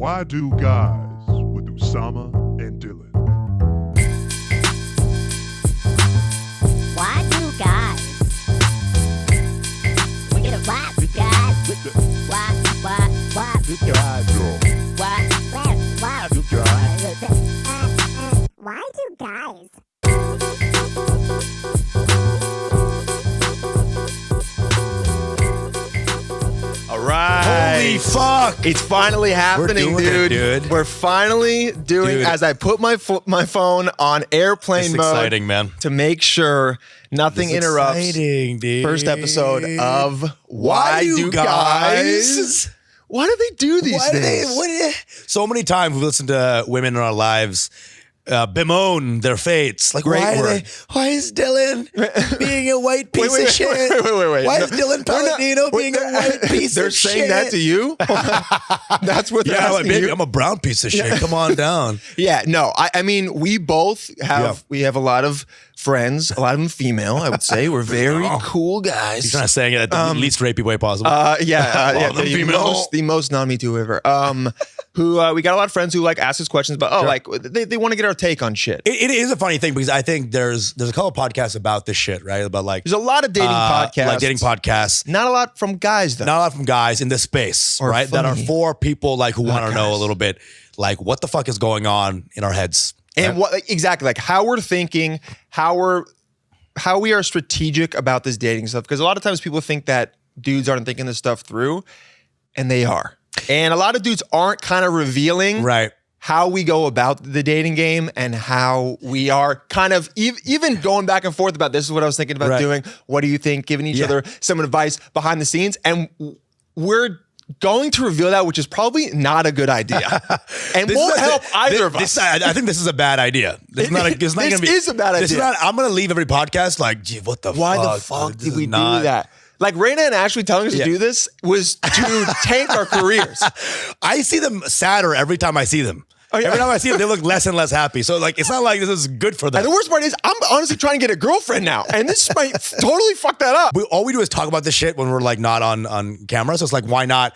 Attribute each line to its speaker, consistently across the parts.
Speaker 1: Why Do Guys with Usama and Dylan.
Speaker 2: Why do guys? We get a why do guys? Why do guys? Why do guys? Why do guys?
Speaker 3: All right.
Speaker 4: Holy fuck.
Speaker 3: It's finally happening,
Speaker 4: doing it,
Speaker 3: dude.
Speaker 4: dude.
Speaker 3: We're finally doing,
Speaker 4: Dude.
Speaker 3: as I put my phone on airplane
Speaker 4: It's
Speaker 3: mode
Speaker 4: exciting, man.
Speaker 3: to make sure nothing
Speaker 4: It's
Speaker 3: interrupts
Speaker 4: exciting, dude.
Speaker 3: first episode of Why Do Guys? Why do they do these things?
Speaker 4: So many times we've listened to women in our lives bemoan their fates. Like,
Speaker 3: Great
Speaker 4: why
Speaker 3: word.
Speaker 4: why is Dylan being a white piece of shit?
Speaker 3: Wait.
Speaker 4: Why
Speaker 3: No,
Speaker 4: is Dylan Palladino being a white piece
Speaker 3: They're
Speaker 4: of
Speaker 3: saying
Speaker 4: shit?
Speaker 3: that to you? That's what they're
Speaker 4: Yeah, like,
Speaker 3: asking
Speaker 4: baby,
Speaker 3: you?
Speaker 4: I'm a brown piece of shit. Come on down.
Speaker 3: Yeah, no, I mean, we both have, we have a lot of friends, a lot of them female, I would say. We're very cool guys.
Speaker 4: He's trying to say it at the least rapey way possible.
Speaker 3: The most non-Me Too ever. Who we got a lot of friends who like ask us questions about, like they want to get our take on shit.
Speaker 4: It is a funny thing because I think there's a couple of podcasts about this shit, right? About like
Speaker 3: There's a lot of dating podcasts.
Speaker 4: like dating podcasts.
Speaker 3: Not a lot from guys though.
Speaker 4: Not a lot from guys in this space,
Speaker 3: Or
Speaker 4: right? That are
Speaker 3: funny.
Speaker 4: for people like who want to know a
Speaker 3: guys.
Speaker 4: little bit, like what the fuck is going on in our heads,
Speaker 3: And
Speaker 4: right?
Speaker 3: what exactly, like how we're thinking, how we are strategic about this dating stuff. Because a lot of times people think that dudes aren't thinking this stuff through, and they are. And a lot of dudes aren't kind of revealing
Speaker 4: right?
Speaker 3: how we go about the dating game and how we are kind of even going back and forth about this is what I was thinking about
Speaker 4: Right.
Speaker 3: doing. What do you think? Giving each
Speaker 4: Yeah.
Speaker 3: other some advice behind the scenes. And we're going to reveal that, which is probably not a good idea. And
Speaker 4: This
Speaker 3: won't
Speaker 4: is-
Speaker 3: help either of us.
Speaker 4: I think this is a bad idea. This is not. It's not
Speaker 3: This
Speaker 4: gonna be,
Speaker 3: is a bad
Speaker 4: this is
Speaker 3: idea.
Speaker 4: not, I'm gonna leave every podcast like, gee, what the
Speaker 3: Why
Speaker 4: fuck?
Speaker 3: the fuck
Speaker 4: This
Speaker 3: did
Speaker 4: is
Speaker 3: we
Speaker 4: not-
Speaker 3: do that? Like Raina and Ashley telling us
Speaker 4: Yeah.
Speaker 3: to do this was to tank our careers.
Speaker 4: I see them sadder every time I see them.
Speaker 3: Oh, yeah.
Speaker 4: Every time I see them, they look less and less happy. So like, it's not like this is good for them.
Speaker 3: And the worst part is I'm honestly trying to get a girlfriend now. And this might totally fuck that up.
Speaker 4: All we do is talk about this shit when we're like not on camera. So it's like, why not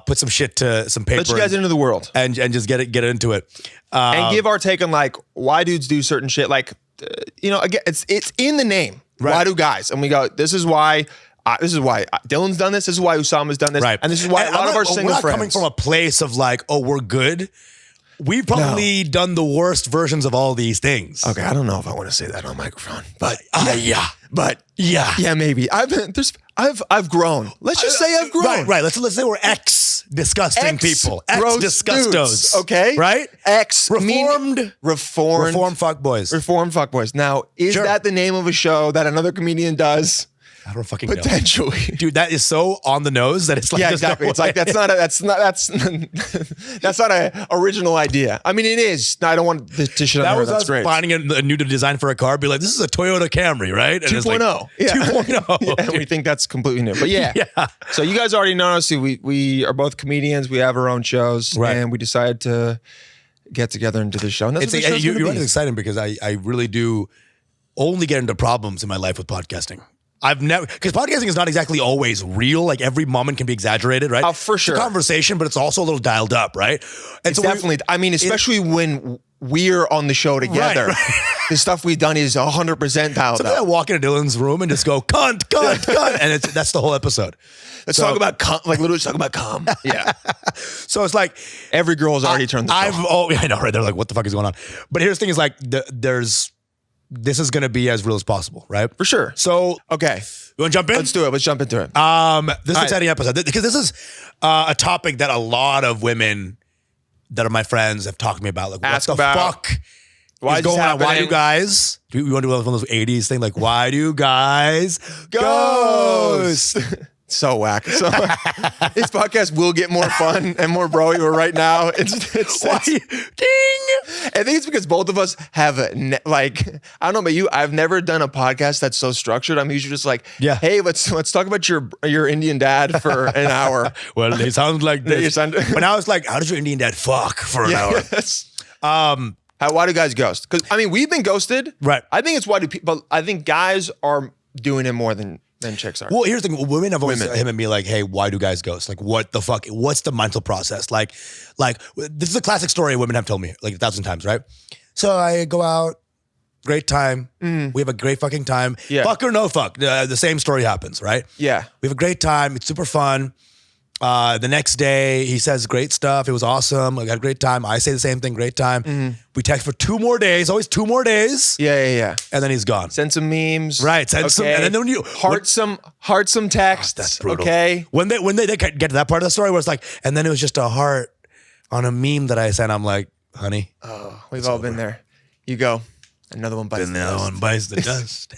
Speaker 4: put some shit to some paper
Speaker 3: Let you guys into the world.
Speaker 4: and just get into it.
Speaker 3: And give our take on like why dudes do certain shit. Like, again, it's in the name.
Speaker 4: Right.
Speaker 3: Why do guys? And we go, this is why Dylan's done this. This is why Usama's done this.
Speaker 4: Right.
Speaker 3: And this is why a lot of our
Speaker 4: we're
Speaker 3: single
Speaker 4: not
Speaker 3: friends.
Speaker 4: coming from a place of like, oh, we're good. We've probably done the worst versions of all these things.
Speaker 3: Okay, I don't know if I want to say that on microphone, but
Speaker 4: Yeah.
Speaker 3: yeah, maybe. I've grown. Let's just say I've grown.
Speaker 4: Right. Let's say we're disgusting people.
Speaker 3: Gross
Speaker 4: Disgustos.
Speaker 3: dudes, okay?
Speaker 4: Right?
Speaker 3: Reformed
Speaker 4: Reformed fuckboys.
Speaker 3: Reformed fuckboys. Now, is
Speaker 4: Sure.
Speaker 3: that the name of a show that another comedian does?
Speaker 4: I don't fucking know.
Speaker 3: Potentially.
Speaker 4: Dude, that is so on the nose that it's like,
Speaker 3: Yeah,
Speaker 4: there's no
Speaker 3: exactly. It's
Speaker 4: way.
Speaker 3: like that's not an original idea. I mean, it is. No, I don't want to shit on
Speaker 4: That
Speaker 3: her.
Speaker 4: was
Speaker 3: That's
Speaker 4: us
Speaker 3: great.
Speaker 4: finding a new design for a car, be like, this is a Toyota Camry, right? And
Speaker 3: 2.0.
Speaker 4: It's like,
Speaker 3: Yeah.
Speaker 4: 2.0.
Speaker 3: Yeah, and we think that's completely new. But yeah.
Speaker 4: Yeah.
Speaker 3: So you guys already know us. We are both comedians. We have our own shows.
Speaker 4: Right.
Speaker 3: And we decided to get together and do this show. And that's
Speaker 4: It's
Speaker 3: what the show's
Speaker 4: you're
Speaker 3: gonna
Speaker 4: right,
Speaker 3: be.
Speaker 4: it's exciting because I really do only get into problems in my life with podcasting. I've never, because podcasting is not exactly always real. Like every moment can be exaggerated, right?
Speaker 3: Oh, for sure.
Speaker 4: It's a conversation, but it's also a little dialed up, right? And
Speaker 3: It's definitely, I mean, especially when we're on the show together.
Speaker 4: Right.
Speaker 3: The stuff we've done is 100% dialed
Speaker 4: Sometimes I
Speaker 3: up.
Speaker 4: walk into Dylan's room and just go, cunt, and that's the whole episode.
Speaker 3: Let's talk about cum. Like literally talk about cum. Yeah.
Speaker 4: So it's like,
Speaker 3: Every girl has already turned this off.
Speaker 4: I know, right? They're like, what the fuck is going on? But here's the thing is like, this is going to be as real as possible, right?
Speaker 3: For sure.
Speaker 4: So,
Speaker 3: Okay.
Speaker 4: you want to jump in?
Speaker 3: Let's do it. Let's jump into it.
Speaker 4: This is an exciting episode because this is a topic that a lot of women that are my friends have talked to me about. Like,
Speaker 3: Ask
Speaker 4: what the
Speaker 3: about,
Speaker 4: fuck
Speaker 3: why
Speaker 4: is
Speaker 3: is this
Speaker 4: going on? Why
Speaker 3: happening?
Speaker 4: do guys? Do we want to do one of those 80s thing? Like, why do guys ghost?
Speaker 3: So whack. So this podcast will get more fun and more broy. But right now, it's
Speaker 4: Ding!
Speaker 3: I think it's because both of us have I don't know about you. I've never done a podcast that's so structured. I'm usually just like,
Speaker 4: Yeah.
Speaker 3: hey, let's talk about your Indian dad for an hour.
Speaker 4: Well, they sound like
Speaker 3: Your
Speaker 4: this.
Speaker 3: son-
Speaker 4: But now it's like, how does your Indian dad fuck for an hour?
Speaker 3: Yes. Why do guys ghost? Because I mean, we've been ghosted.
Speaker 4: Right.
Speaker 3: I think it's why do people. I think guys are doing it more than than chicks are.
Speaker 4: Well, here's the thing. Women have always
Speaker 3: Women.
Speaker 4: him and me like, hey, why do guys ghost? Like, what the fuck? What's the mental process? Like this is a classic story women have told me like 1,000 times, right? So I go out, great time. We have a great fucking time.
Speaker 3: Yeah.
Speaker 4: Fuck or no fuck. The same story happens, right?
Speaker 3: Yeah.
Speaker 4: We have a great time. It's super fun. The next day, he says great stuff. It was awesome. I had a great time. I say the same thing. Great time. We text for 2 more days. Always 2 more days.
Speaker 3: Yeah.
Speaker 4: And then he's gone.
Speaker 3: Send some memes.
Speaker 4: Right. Send some. And then when you
Speaker 3: heart some texts.
Speaker 4: that's brutal.
Speaker 3: Okay.
Speaker 4: When they get to that part of the story where it's like, and then it was just a heart on a meme that I sent. I'm like, honey.
Speaker 3: Oh, we've all been there. You go. Another one bites the
Speaker 4: Another
Speaker 3: dust.
Speaker 4: one bites the dust.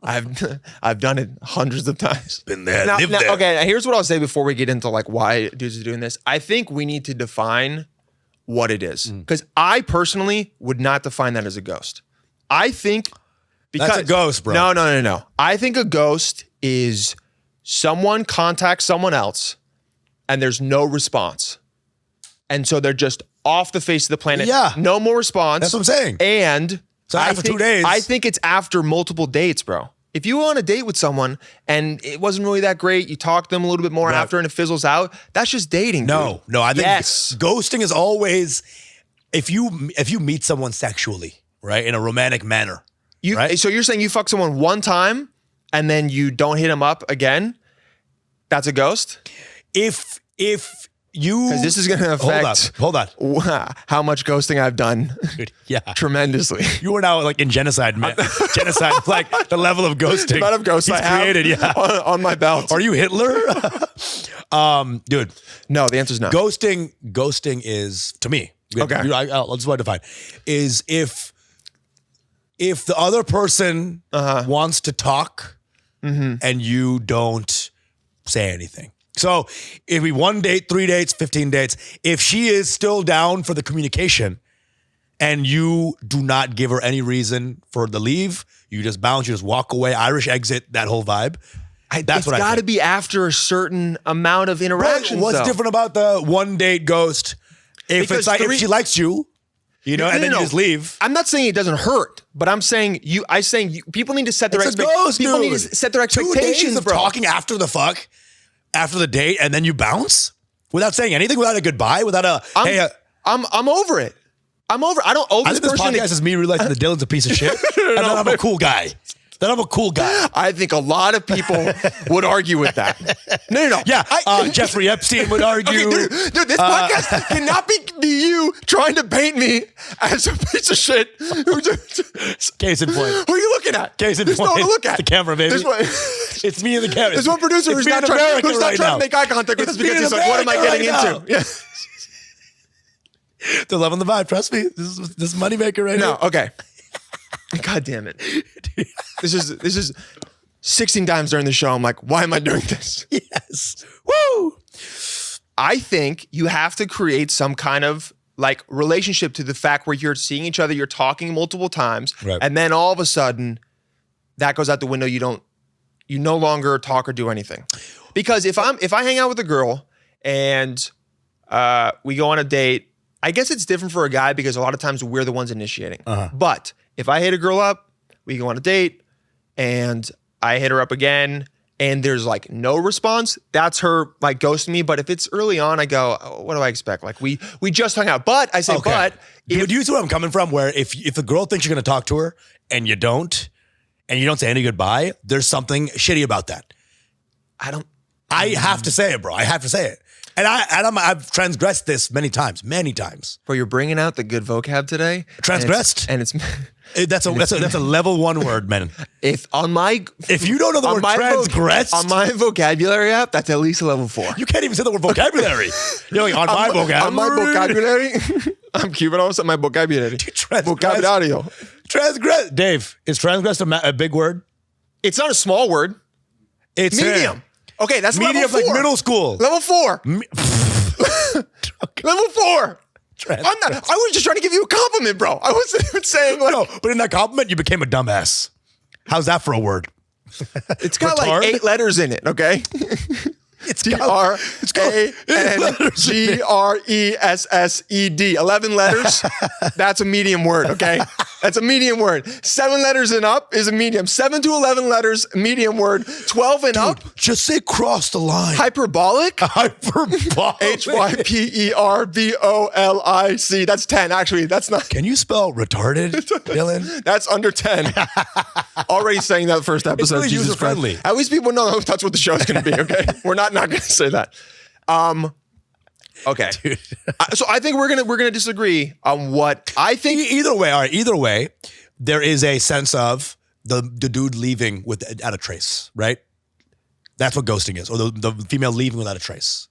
Speaker 3: I've done it hundreds of times.
Speaker 4: Been there,
Speaker 3: Now,
Speaker 4: lived there.
Speaker 3: okay, here's what I'll say before we get into like why dudes are doing this. I think we need to define what it is. Because I personally would not define that as a ghost. I think because
Speaker 4: That's a ghost, bro.
Speaker 3: No. I think a ghost is someone contacts someone else and there's no response. And so they're just off the face of the planet.
Speaker 4: Yeah.
Speaker 3: No more response.
Speaker 4: That's what I'm saying.
Speaker 3: And
Speaker 4: So after 2 days.
Speaker 3: I think it's after multiple dates, bro. If you go on a date with someone and it wasn't really that great, you talk to them a little bit more
Speaker 4: Right.
Speaker 3: after and it fizzles out, that's just dating.
Speaker 4: No,
Speaker 3: dude.
Speaker 4: I think
Speaker 3: yes.
Speaker 4: ghosting is always if you meet someone sexually, right, in a romantic manner. Right?
Speaker 3: So you're saying you fuck someone one time and then you don't hit them up again? That's a ghost?
Speaker 4: If you,
Speaker 3: Because this is going to affect
Speaker 4: hold on.
Speaker 3: how much ghosting I've done.
Speaker 4: Dude, yeah.
Speaker 3: Tremendously.
Speaker 4: You are now like in genocide, man. Genocide, like the level of ghosting.
Speaker 3: The amount of ghosts
Speaker 4: he's
Speaker 3: I have
Speaker 4: created, yeah.
Speaker 3: on my belt.
Speaker 4: Are you Hitler? Dude,
Speaker 3: No, the answer's no.
Speaker 4: ghosting is to me.
Speaker 3: Okay.
Speaker 4: I'll just want to define is if the other person wants to talk and you don't say anything. So if we 1 date, 3 dates, 15 dates, if she is still down for the communication and you do not give her any reason for the leave, you just bounce, you just walk away, Irish exit, that whole vibe. That's what I
Speaker 3: It's got to
Speaker 4: think.
Speaker 3: be after a certain amount of interaction.
Speaker 4: What's different about the 1 date ghost? If
Speaker 3: Because
Speaker 4: it's like if she likes you, and then you just leave.
Speaker 3: I'm not saying it doesn't hurt, but I'm saying people need to set their
Speaker 4: It's a ghost,
Speaker 3: people
Speaker 4: dude.
Speaker 3: need to set their
Speaker 4: 2
Speaker 3: expectations,
Speaker 4: days of
Speaker 3: bro.
Speaker 4: talking after the fuck, after the date, and then you bounce without saying anything, without a goodbye, without a hey.
Speaker 3: I'm over it. I'm over. I don't owe
Speaker 4: I
Speaker 3: this
Speaker 4: think this
Speaker 3: person.
Speaker 4: podcast is me realizing that Dylan's a piece of shit, and then I'm a cool guy.
Speaker 3: I think a lot of people would argue with that. No.
Speaker 4: Yeah, Jeffrey Epstein would argue.
Speaker 3: Okay, dude, this podcast cannot be you trying to paint me as a piece of shit.
Speaker 4: Case in point.
Speaker 3: Who are you looking at?
Speaker 4: Case in
Speaker 3: There's
Speaker 4: point.
Speaker 3: no one to look at.
Speaker 4: The camera, baby.
Speaker 3: There's
Speaker 4: It's me and the camera.
Speaker 3: one producer
Speaker 4: It's
Speaker 3: who's
Speaker 4: me
Speaker 3: not
Speaker 4: in
Speaker 3: trying
Speaker 4: America right
Speaker 3: to
Speaker 4: now.
Speaker 3: make eye contact with us
Speaker 4: It's me
Speaker 3: because
Speaker 4: in
Speaker 3: he's like, what am I
Speaker 4: America
Speaker 3: getting
Speaker 4: right
Speaker 3: into?
Speaker 4: now.
Speaker 3: Yeah.
Speaker 4: They're loving the vibe. Trust me. This is moneymaker right
Speaker 3: No,
Speaker 4: now.
Speaker 3: okay. God damn it. This is 16 times during the show. I'm like, why am I doing this?
Speaker 4: Yes. Woo.
Speaker 3: I think you have to create some kind of like relationship to the fact where you're seeing each other, you're talking multiple times,
Speaker 4: Right.
Speaker 3: and then all of a sudden that goes out the window. You no longer talk or do anything. Because if I hang out with a girl and we go on a date, I guess it's different for a guy because a lot of times we're the ones initiating. But if I hit a girl up, we go on a date and I hit her up again and there's like no response, that's her like ghosting me. But if it's early on, I go, oh, what do I expect? Like we just hung out. But I say, but
Speaker 4: do you see where I'm coming from? Where if the girl thinks you're going to talk to her and you don't say any goodbye, there's something shitty about that. I have to say it, bro. I have to say it. And I've transgressed this many times.
Speaker 3: Bro, you're bringing out the good vocab today.
Speaker 4: Transgressed?
Speaker 3: And it's
Speaker 4: That's a level 1 word, man.
Speaker 3: if
Speaker 4: you don't know the word transgressed,
Speaker 3: on my vocabulary app, that's at least a level 4.
Speaker 4: you can't even say the word vocabulary. You're like on my vocabulary.
Speaker 3: On my vocabulary, I'm keeping also my vocabulary. Vocabulario.
Speaker 4: Transgress, Dave. Is transgressed a big word?
Speaker 3: It's not a small word.
Speaker 4: It's
Speaker 3: Medium. Okay, that's
Speaker 4: medium,
Speaker 3: level 4.
Speaker 4: like middle school.
Speaker 3: Level 4. Level 4. I was just trying to give you a compliment, bro. I wasn't even saying like.
Speaker 4: No, but in that compliment, you became a dumbass. How's that for a word?
Speaker 3: It's got
Speaker 4: Retard?
Speaker 3: like 8 letters in it, okay?
Speaker 4: It's
Speaker 3: TRANGRESSED. 11 letters. That's a medium word, okay? That's a medium word. 7 letters and up is a medium. 7 to 11 letters, medium word. 12 and up,
Speaker 4: Just say cross the line.
Speaker 3: hyperbolic.
Speaker 4: Hyperbolic.
Speaker 3: HYPERBOLIC. That's 10. Actually, that's not.
Speaker 4: Can you spell retarded, Dylan?
Speaker 3: That's under 10. Already saying that first episode.
Speaker 4: really
Speaker 3: Jesus
Speaker 4: user-friendly.
Speaker 3: Christ. At least people know that's what the show's going to be, okay? We're not going to say that. Okay. So I think we're gonna disagree on what I think.
Speaker 4: Either way, all right. Either way, there is a sense of the dude leaving without a trace, right? That's what ghosting is, or the female leaving without a trace.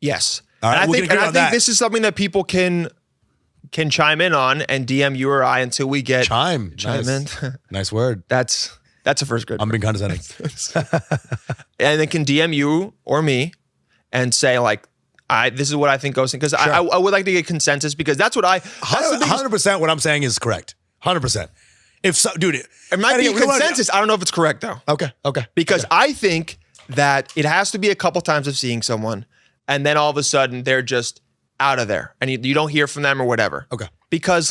Speaker 3: Yes.
Speaker 4: All right,
Speaker 3: and
Speaker 4: we
Speaker 3: I
Speaker 4: can agree on
Speaker 3: think
Speaker 4: that.
Speaker 3: this is something that people can chime in on and DM you or I until we get
Speaker 4: Chime
Speaker 3: in.
Speaker 4: Nice word.
Speaker 3: That's a first grade.
Speaker 4: I'm being condescending.
Speaker 3: And they can DM you or me and say like, this is what I think ghosting, because I would like to get consensus, because that's what that's the biggest
Speaker 4: 100% what I'm saying is correct. 100%. If so, dude,
Speaker 3: It might be consensus. I don't know if it's correct though.
Speaker 4: Okay.
Speaker 3: Because I think that it has to be a couple times of seeing someone, and then all of a sudden they're just out of there, and you don't hear from them or whatever.
Speaker 4: Okay.
Speaker 3: Because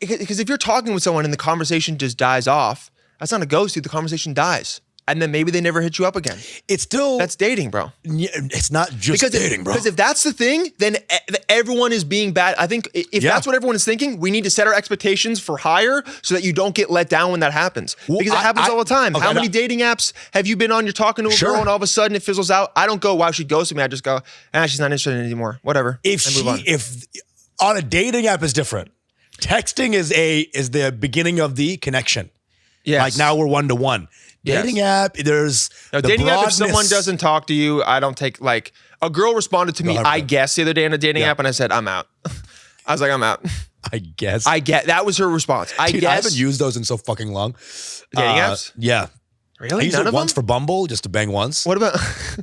Speaker 3: if you're talking with someone and the conversation just dies off, that's not a ghost, dude. The conversation dies, and then maybe they never hit you up again.
Speaker 4: It's still
Speaker 3: That's dating, bro.
Speaker 4: it's not just dating, bro.
Speaker 3: Because if that's the thing, then everyone is being bad. I think if that's what everyone is thinking, we need to set our expectations for higher so that you don't get let down when that happens.
Speaker 4: Well,
Speaker 3: Because it happens all the time.
Speaker 4: okay,
Speaker 3: How many dating apps have you been on? You're talking to a girl and all of a sudden it fizzles out. I don't go, wow, she ghosted me. I just go, she's not interested anymore. Whatever.
Speaker 4: If on a dating app is different. Texting is the beginning of the connection.
Speaker 3: Yes.
Speaker 4: Like now we're 1-to-1.
Speaker 3: Yes.
Speaker 4: Dating app, there's
Speaker 3: No,
Speaker 4: the
Speaker 3: dating app, if
Speaker 4: broadness.
Speaker 3: someone doesn't talk to you, I don't take, like, a girl responded to me,
Speaker 4: 100%.
Speaker 3: I guess, the other day in a dating app, and I said, I'm out. I was like, I'm out.
Speaker 4: I guess.
Speaker 3: That was her response. I
Speaker 4: Dude,
Speaker 3: guess.
Speaker 4: I haven't used those in so fucking long.
Speaker 3: Dating apps?
Speaker 4: Yeah. I
Speaker 3: Really?
Speaker 4: used
Speaker 3: None
Speaker 4: it
Speaker 3: of
Speaker 4: once
Speaker 3: them?
Speaker 4: for Bumble, just to bang once.
Speaker 3: What about?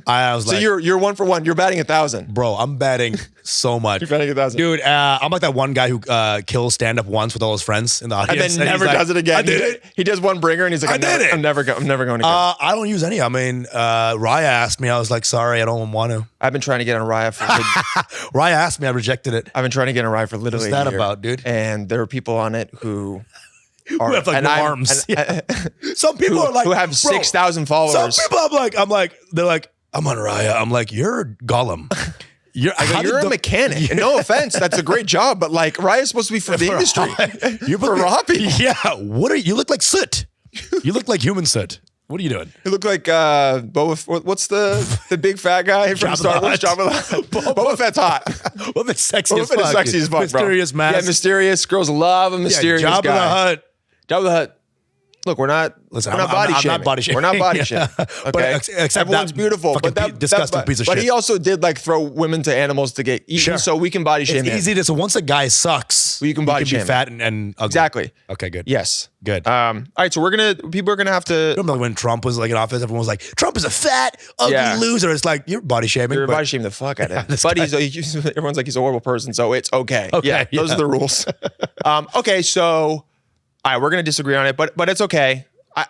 Speaker 4: I was
Speaker 3: So
Speaker 4: like,
Speaker 3: you're 1 for 1. You're batting 1,000.
Speaker 4: bro, I'm betting so much.
Speaker 3: You're betting 1,000.
Speaker 4: Dude, I'm like that one guy who kills stand-up once with all his friends in the
Speaker 3: And
Speaker 4: audience.
Speaker 3: then never
Speaker 4: he's like,
Speaker 3: does it again.
Speaker 4: I did it.
Speaker 3: He does one bringer and he's like,
Speaker 4: I did it.
Speaker 3: I'm never going again.
Speaker 4: I don't use any. I mean, Raya asked me. I was like, sorry, I don't want to.
Speaker 3: I've been trying to get on Raya for
Speaker 4: Raya asked me. I rejected it.
Speaker 3: I've been trying to get on Raya for literally
Speaker 4: What's that
Speaker 3: a year.
Speaker 4: about, dude?
Speaker 3: And there are people on it who are
Speaker 4: Who have like no arms. Some people are like,
Speaker 3: who have
Speaker 4: bro,
Speaker 3: 6,000 followers.
Speaker 4: Some people I'm like, they're like, I'm on Raya. I'm like, you're Gollum. You're
Speaker 3: a mechanic. And no offense, that's a great job, but like Raya's supposed to be for the industry.
Speaker 4: You're
Speaker 3: for raw people.
Speaker 4: Yeah. What are you? Look like soot. You look like human soot. What are you doing?
Speaker 3: You look like what's the big fat guy from
Speaker 4: Jabba
Speaker 3: Star
Speaker 4: the
Speaker 3: Wars?
Speaker 4: Hutt.
Speaker 3: Jabba the Hutt. Boba Fett's hot.
Speaker 4: Boba Fett's sexy
Speaker 3: Boba
Speaker 4: as
Speaker 3: Fett
Speaker 4: fuck.
Speaker 3: is sexy as fuck, bro.
Speaker 4: Mysterious mask.
Speaker 3: Yeah, mysterious. Girls love a mysterious
Speaker 4: Jabba
Speaker 3: guy.
Speaker 4: the Hutt.
Speaker 3: Jabba the Hutt. Look, we're not
Speaker 4: Listen,
Speaker 3: body
Speaker 4: I'm
Speaker 3: shaming.
Speaker 4: not body shaming.
Speaker 3: We're not body shaming.
Speaker 4: But
Speaker 3: Okay,
Speaker 4: except
Speaker 3: everyone's
Speaker 4: that
Speaker 3: beautiful,
Speaker 4: fucking
Speaker 3: but
Speaker 4: disgusting piece of
Speaker 3: But
Speaker 4: shit.
Speaker 3: he also did like throw women to animals to get eaten,
Speaker 4: Sure.
Speaker 3: so we can body shame
Speaker 4: It's
Speaker 3: him.
Speaker 4: easy to. So once a guy sucks,
Speaker 3: Well, you can body
Speaker 4: he
Speaker 3: shame
Speaker 4: be
Speaker 3: him.
Speaker 4: fat and ugly.
Speaker 3: Exactly.
Speaker 4: Okay, good.
Speaker 3: Yes.
Speaker 4: Good.
Speaker 3: All right, so people are gonna have to.
Speaker 4: Remember when Trump was like in office, everyone was like, Trump is a fat, ugly
Speaker 3: Yeah.
Speaker 4: loser. It's like, you're body shaming.
Speaker 3: You're
Speaker 4: but-
Speaker 3: body shaming the fuck out of him. But everyone's like he's a horrible person, so it's okay.
Speaker 4: Okay,
Speaker 3: Those
Speaker 4: yeah.
Speaker 3: are the rules. Okay, so all right, we're gonna disagree on it, but it's okay.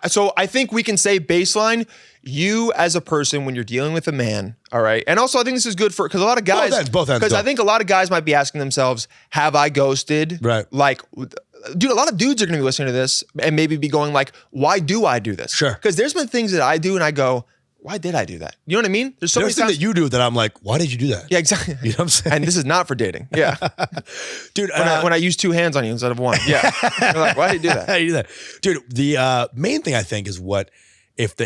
Speaker 3: So I think we can say baseline, you as a person when you're dealing with a man, all right, and also I think this is good for because a lot of guys,
Speaker 4: both ends
Speaker 3: because I
Speaker 4: go.
Speaker 3: think a lot of guys might be asking themselves, have I ghosted?
Speaker 4: Right.
Speaker 3: Like, dude, a lot of dudes are gonna be listening to this and maybe be going like, why do I do this?
Speaker 4: Sure.
Speaker 3: Because there's been things that I do and I go, why did I do that? You know what I mean? There's so
Speaker 4: There's
Speaker 3: many
Speaker 4: things
Speaker 3: times
Speaker 4: that you do that I'm like, why did you do that?
Speaker 3: Yeah, exactly.
Speaker 4: You know what I'm saying?
Speaker 3: And this is not for dating. Yeah.
Speaker 4: Dude,
Speaker 3: When I use 2 hands on you instead of 1. Yeah. You're like, why did you do that?
Speaker 4: how do you do that? Dude, the main thing I think is what if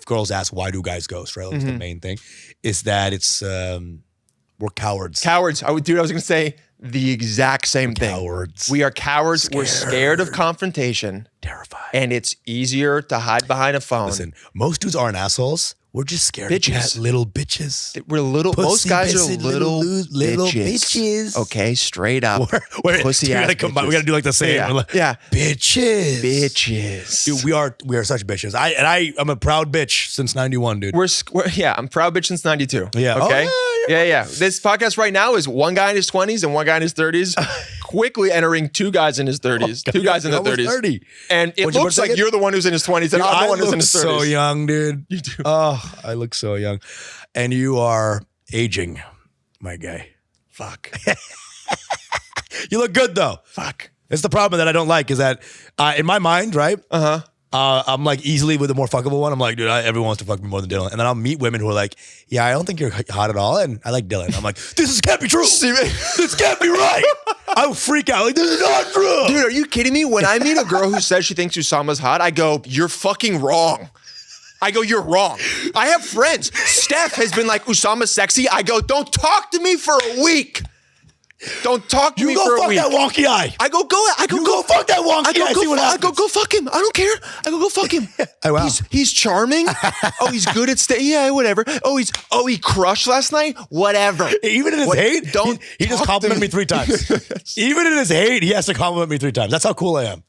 Speaker 4: girls ask why do guys ghost, right? Like
Speaker 3: Mm-hmm.
Speaker 4: the main thing is that it's we're cowards.
Speaker 3: Cowards. I was going to say the exact same thing.
Speaker 4: Cowards.
Speaker 3: We are cowards. We're scared of confrontation.
Speaker 4: Terrified.
Speaker 3: And it's easier to hide behind a phone.
Speaker 4: Listen, most dudes aren't assholes. We're just scared
Speaker 3: Bitches.
Speaker 4: of little bitches.
Speaker 3: We're little. Most
Speaker 4: Pussy
Speaker 3: guys are
Speaker 4: pissing
Speaker 3: little
Speaker 4: bitches.
Speaker 3: Okay, straight up. Pussy
Speaker 4: we
Speaker 3: ass
Speaker 4: gotta combine. We gotta do like the same.
Speaker 3: Yeah.
Speaker 4: We're like,
Speaker 3: Yeah.
Speaker 4: bitches.
Speaker 3: Bitches.
Speaker 4: Dude, we are such bitches. I'm a proud bitch since '91, dude.
Speaker 3: I'm proud bitch since 92.
Speaker 4: Yeah. Oh,
Speaker 3: Okay.
Speaker 4: yeah,
Speaker 3: Yeah. This podcast right now is one guy in his 20s and one guy in his 30s, quickly entering 2 guys in his 30s, 2 guys in their
Speaker 4: Almost
Speaker 3: 30s.
Speaker 4: 30.
Speaker 3: And it
Speaker 4: What'd you
Speaker 3: looks
Speaker 4: say
Speaker 3: like
Speaker 4: again?
Speaker 3: you're the one who's in his 20s and I'm the one who's in his 30s.
Speaker 4: so young, dude.
Speaker 3: You do.
Speaker 4: Oh, I look so young. And you are aging, my guy.
Speaker 3: Fuck.
Speaker 4: You look good though.
Speaker 3: Fuck.
Speaker 4: It's the problem that I don't like is that in my mind, right? I'm like easily with the more fuckable one. I'm like, dude, everyone wants to fuck me more than Dylan. And then I'll meet women who are like, yeah, I don't think you're hot at all. And I like Dylan. I'm like, can't be true. This can't be right. I would freak out. Like, this is not true.
Speaker 3: Dude, are you kidding me? When I meet a girl who says she thinks Usama's hot, I go, you're fucking wrong. I go, you're wrong. I have friends. Steph has been like, Usama's sexy. I go, don't talk to me for a week. Don't talk to me for a week.
Speaker 4: You go fuck that wonky eye.
Speaker 3: I go
Speaker 4: fuck that wonky eye. See what happens.
Speaker 3: I go fuck him. I don't care. I go fuck him.
Speaker 4: Oh, wow.
Speaker 3: He's charming. Oh, he's good at yeah, whatever. Oh, he crushed last night. Whatever.
Speaker 4: Even in his hate, he just complimented me 3 times. Even in his hate, he has to compliment me 3 times. That's how cool I am.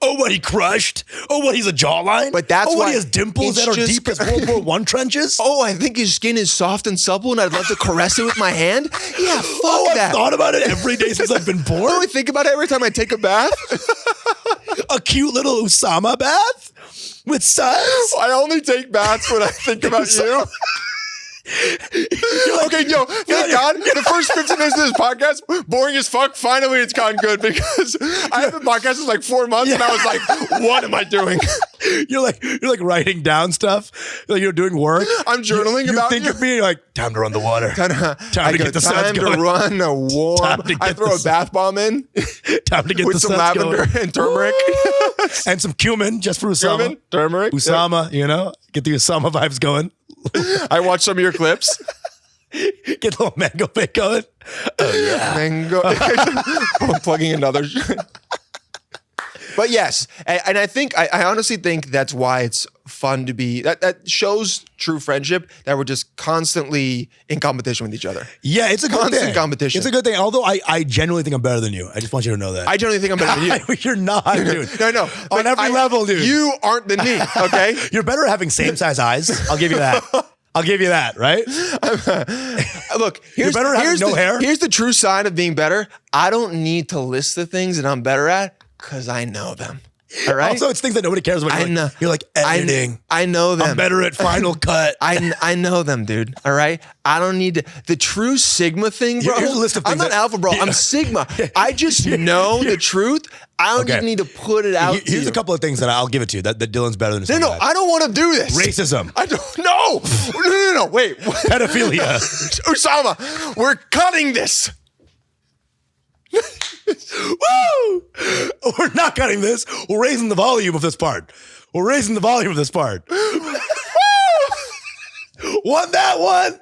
Speaker 4: Oh, what, he crushed? Oh, what, he's a jawline?
Speaker 3: But that's
Speaker 4: what,
Speaker 3: why
Speaker 4: he has dimples that are deep as World War I trenches?
Speaker 3: Oh, I think his skin is soft and supple and I'd love to caress it with my hand. Yeah, fuck that.
Speaker 4: I've thought about it every day since I've been born.
Speaker 3: I think about it every time I take a bath.
Speaker 4: A cute little Usama bath with suds.
Speaker 3: I only take baths when I think about you. Okay, yo, thank God, the first 15 minutes of this podcast, boring as fuck. Finally, it's gone good because I haven't podcasted like 4 months, and I was like, "What am I doing?"
Speaker 4: You're like writing down stuff. You're doing work.
Speaker 3: I'm journaling about.
Speaker 4: You think of me, you're like, time to run the water. Time to get the suds going.
Speaker 3: Time to run a warm. I throw a bath bomb in.
Speaker 4: Time to get
Speaker 3: with
Speaker 4: the
Speaker 3: some
Speaker 4: suds
Speaker 3: lavender
Speaker 4: going.
Speaker 3: and turmeric
Speaker 4: and some cumin just for Usama.
Speaker 3: Turmeric,
Speaker 4: Usama. You know, get the Usama vibes going.
Speaker 3: I watched some of your clips.
Speaker 4: Get a little mango bit going. Oh yeah,
Speaker 3: mango. I'm plugging another. But yes, and I think I honestly think that's why it's fun to be. That shows true friendship, that we're just constantly in competition with each other.
Speaker 4: Yeah, it's a good
Speaker 3: constant
Speaker 4: thing.
Speaker 3: Competition.
Speaker 4: It's a good thing. Although I genuinely think I'm better than you. I just want you to know that.
Speaker 3: I genuinely think I'm better than you.
Speaker 4: You're not, dude.
Speaker 3: No.
Speaker 4: On every level, dude.
Speaker 3: You aren't than me. Okay.
Speaker 4: You're better at having same size eyes. I'll give you that. I'll give you that, right?
Speaker 3: Look,
Speaker 4: you're better at having no hair.
Speaker 3: Here's the true sign of being better. I don't need to list the things that I'm better at because I know them. All right.
Speaker 4: Also, it's things that nobody cares about. You're like editing.
Speaker 3: I know them.
Speaker 4: I'm better at Final Cut.
Speaker 3: I know them, dude. All right. I don't need to. The true Sigma thing, bro.
Speaker 4: Here's a list of things
Speaker 3: I'm not Alpha, bro. I'm Sigma. I just know the truth. I don't even need to put it out.
Speaker 4: Here's a couple of things that I'll give it to you. That Dylan's better than Usama.
Speaker 3: No, I don't want to do this.
Speaker 4: Racism.
Speaker 3: I don't. No. Wait.
Speaker 4: Pedophilia.
Speaker 3: Usama, we're cutting this.
Speaker 4: Woo! We're not cutting this. We're raising the volume of this part. Want that one?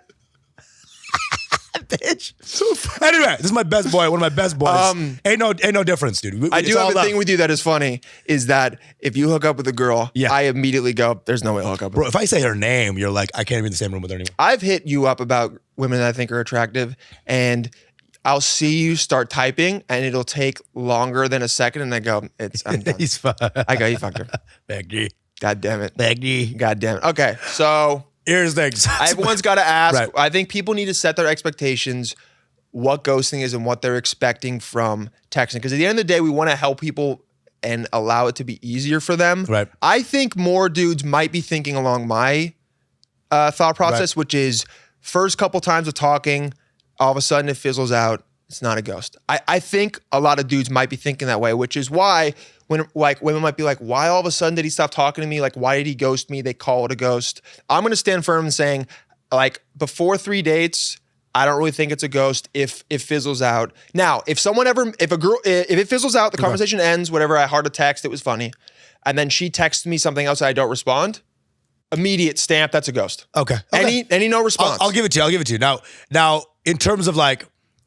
Speaker 4: Bitch. Anyway, this is my best boy. One of my best boys. Ain't no difference, dude.
Speaker 3: I do have a thing with you that is funny, is that if you hook up with a girl, I immediately go, there's no way I'll hook up with her.
Speaker 4: Bro, if I say her name, you're like, I can't be in the same room with her anymore.
Speaker 3: I've hit you up about women that I think are attractive, and I'll see you start typing, and it'll take longer than a second, and I go, I'm done.
Speaker 4: He's fine.
Speaker 3: I go, you fucked her.
Speaker 4: Baggy.
Speaker 3: God damn it.
Speaker 4: Baggy.
Speaker 3: God damn it. Okay, so
Speaker 4: here's things.
Speaker 3: Everyone's got to ask.
Speaker 4: Right.
Speaker 3: I think people need to set their expectations, what ghosting is and what they're expecting from texting. Because at the end of the day, we want to help people and allow it to be easier for them.
Speaker 4: Right.
Speaker 3: I think more dudes might be thinking along my thought process, which is first couple times of talking, all of a sudden it fizzles out. It's not a ghost. I think a lot of dudes might be thinking that way, which is why when like women might be like, why all of a sudden did he stop talking to me? Like, why did he ghost me? They call it a ghost. I'm going to stand firm in saying, like, before 3 dates, I don't really think it's a ghost if it fizzles out. Now, if it fizzles out, the conversation ends, whatever, I heart a text, it was funny, and then she texts me something else and I don't respond, immediate stamp, that's a ghost.
Speaker 4: Okay.
Speaker 3: Any no response.
Speaker 4: I'll give it to you. Now, in terms of like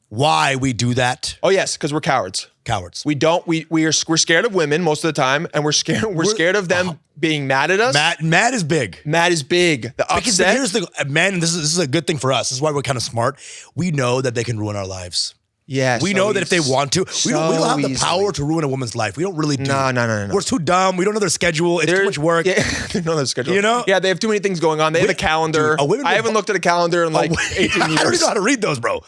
Speaker 4: why we do that.
Speaker 3: Oh yes, because we're cowards. We're scared of women most of the time, and we're scared of them being mad at us.
Speaker 4: Mad is big.
Speaker 3: The upset.
Speaker 4: Because here's the man. This is a good thing for us. This is why we're kind of smart. We know that they can ruin our lives.
Speaker 3: Yeah,
Speaker 4: we know that if they want to, we don't have the power to ruin a woman's life. We don't really do.
Speaker 3: No.
Speaker 4: We're too dumb. We don't know their schedule. It's too much work.
Speaker 3: Yeah, they know their schedule.
Speaker 4: You know?
Speaker 3: Yeah, they have too many things going on. They have a calendar.
Speaker 4: Dude,
Speaker 3: I haven't looked at a calendar in like 18 years.
Speaker 4: I already know how to read those, bro.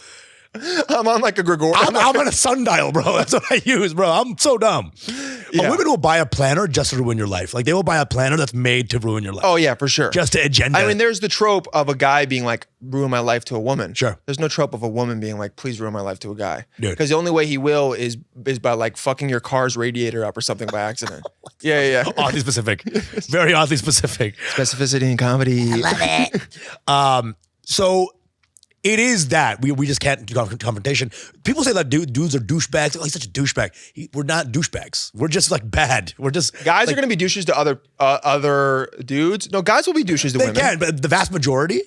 Speaker 3: I'm on like a Gregorian.
Speaker 4: I'm on a sundial, bro. That's what I use, bro. I'm so dumb.
Speaker 3: Yeah.
Speaker 4: women will buy a planner just to ruin your life. Like they will buy a planner that's made to ruin your life.
Speaker 3: Oh yeah, for sure.
Speaker 4: Just to agenda.
Speaker 3: I mean, there's the trope of a guy being like, ruin my life to a woman.
Speaker 4: Sure.
Speaker 3: There's no trope of a woman being like, please ruin my life to a guy.
Speaker 4: Dude.
Speaker 3: Because the only way he will is by like fucking your car's radiator up or something by accident. Yeah.
Speaker 4: Oddly specific. Very oddly specific.
Speaker 3: Specificity in comedy.
Speaker 2: Love it.
Speaker 4: So it is that we just can't do confrontation. People say that dudes are douchebags. Oh, he's such a douchebag. We're not douchebags. We're just like bad. We're just
Speaker 3: Guys
Speaker 4: like,
Speaker 3: are going to be douches to other dudes. No, guys will be douches to
Speaker 4: they
Speaker 3: women.
Speaker 4: can, but the vast majority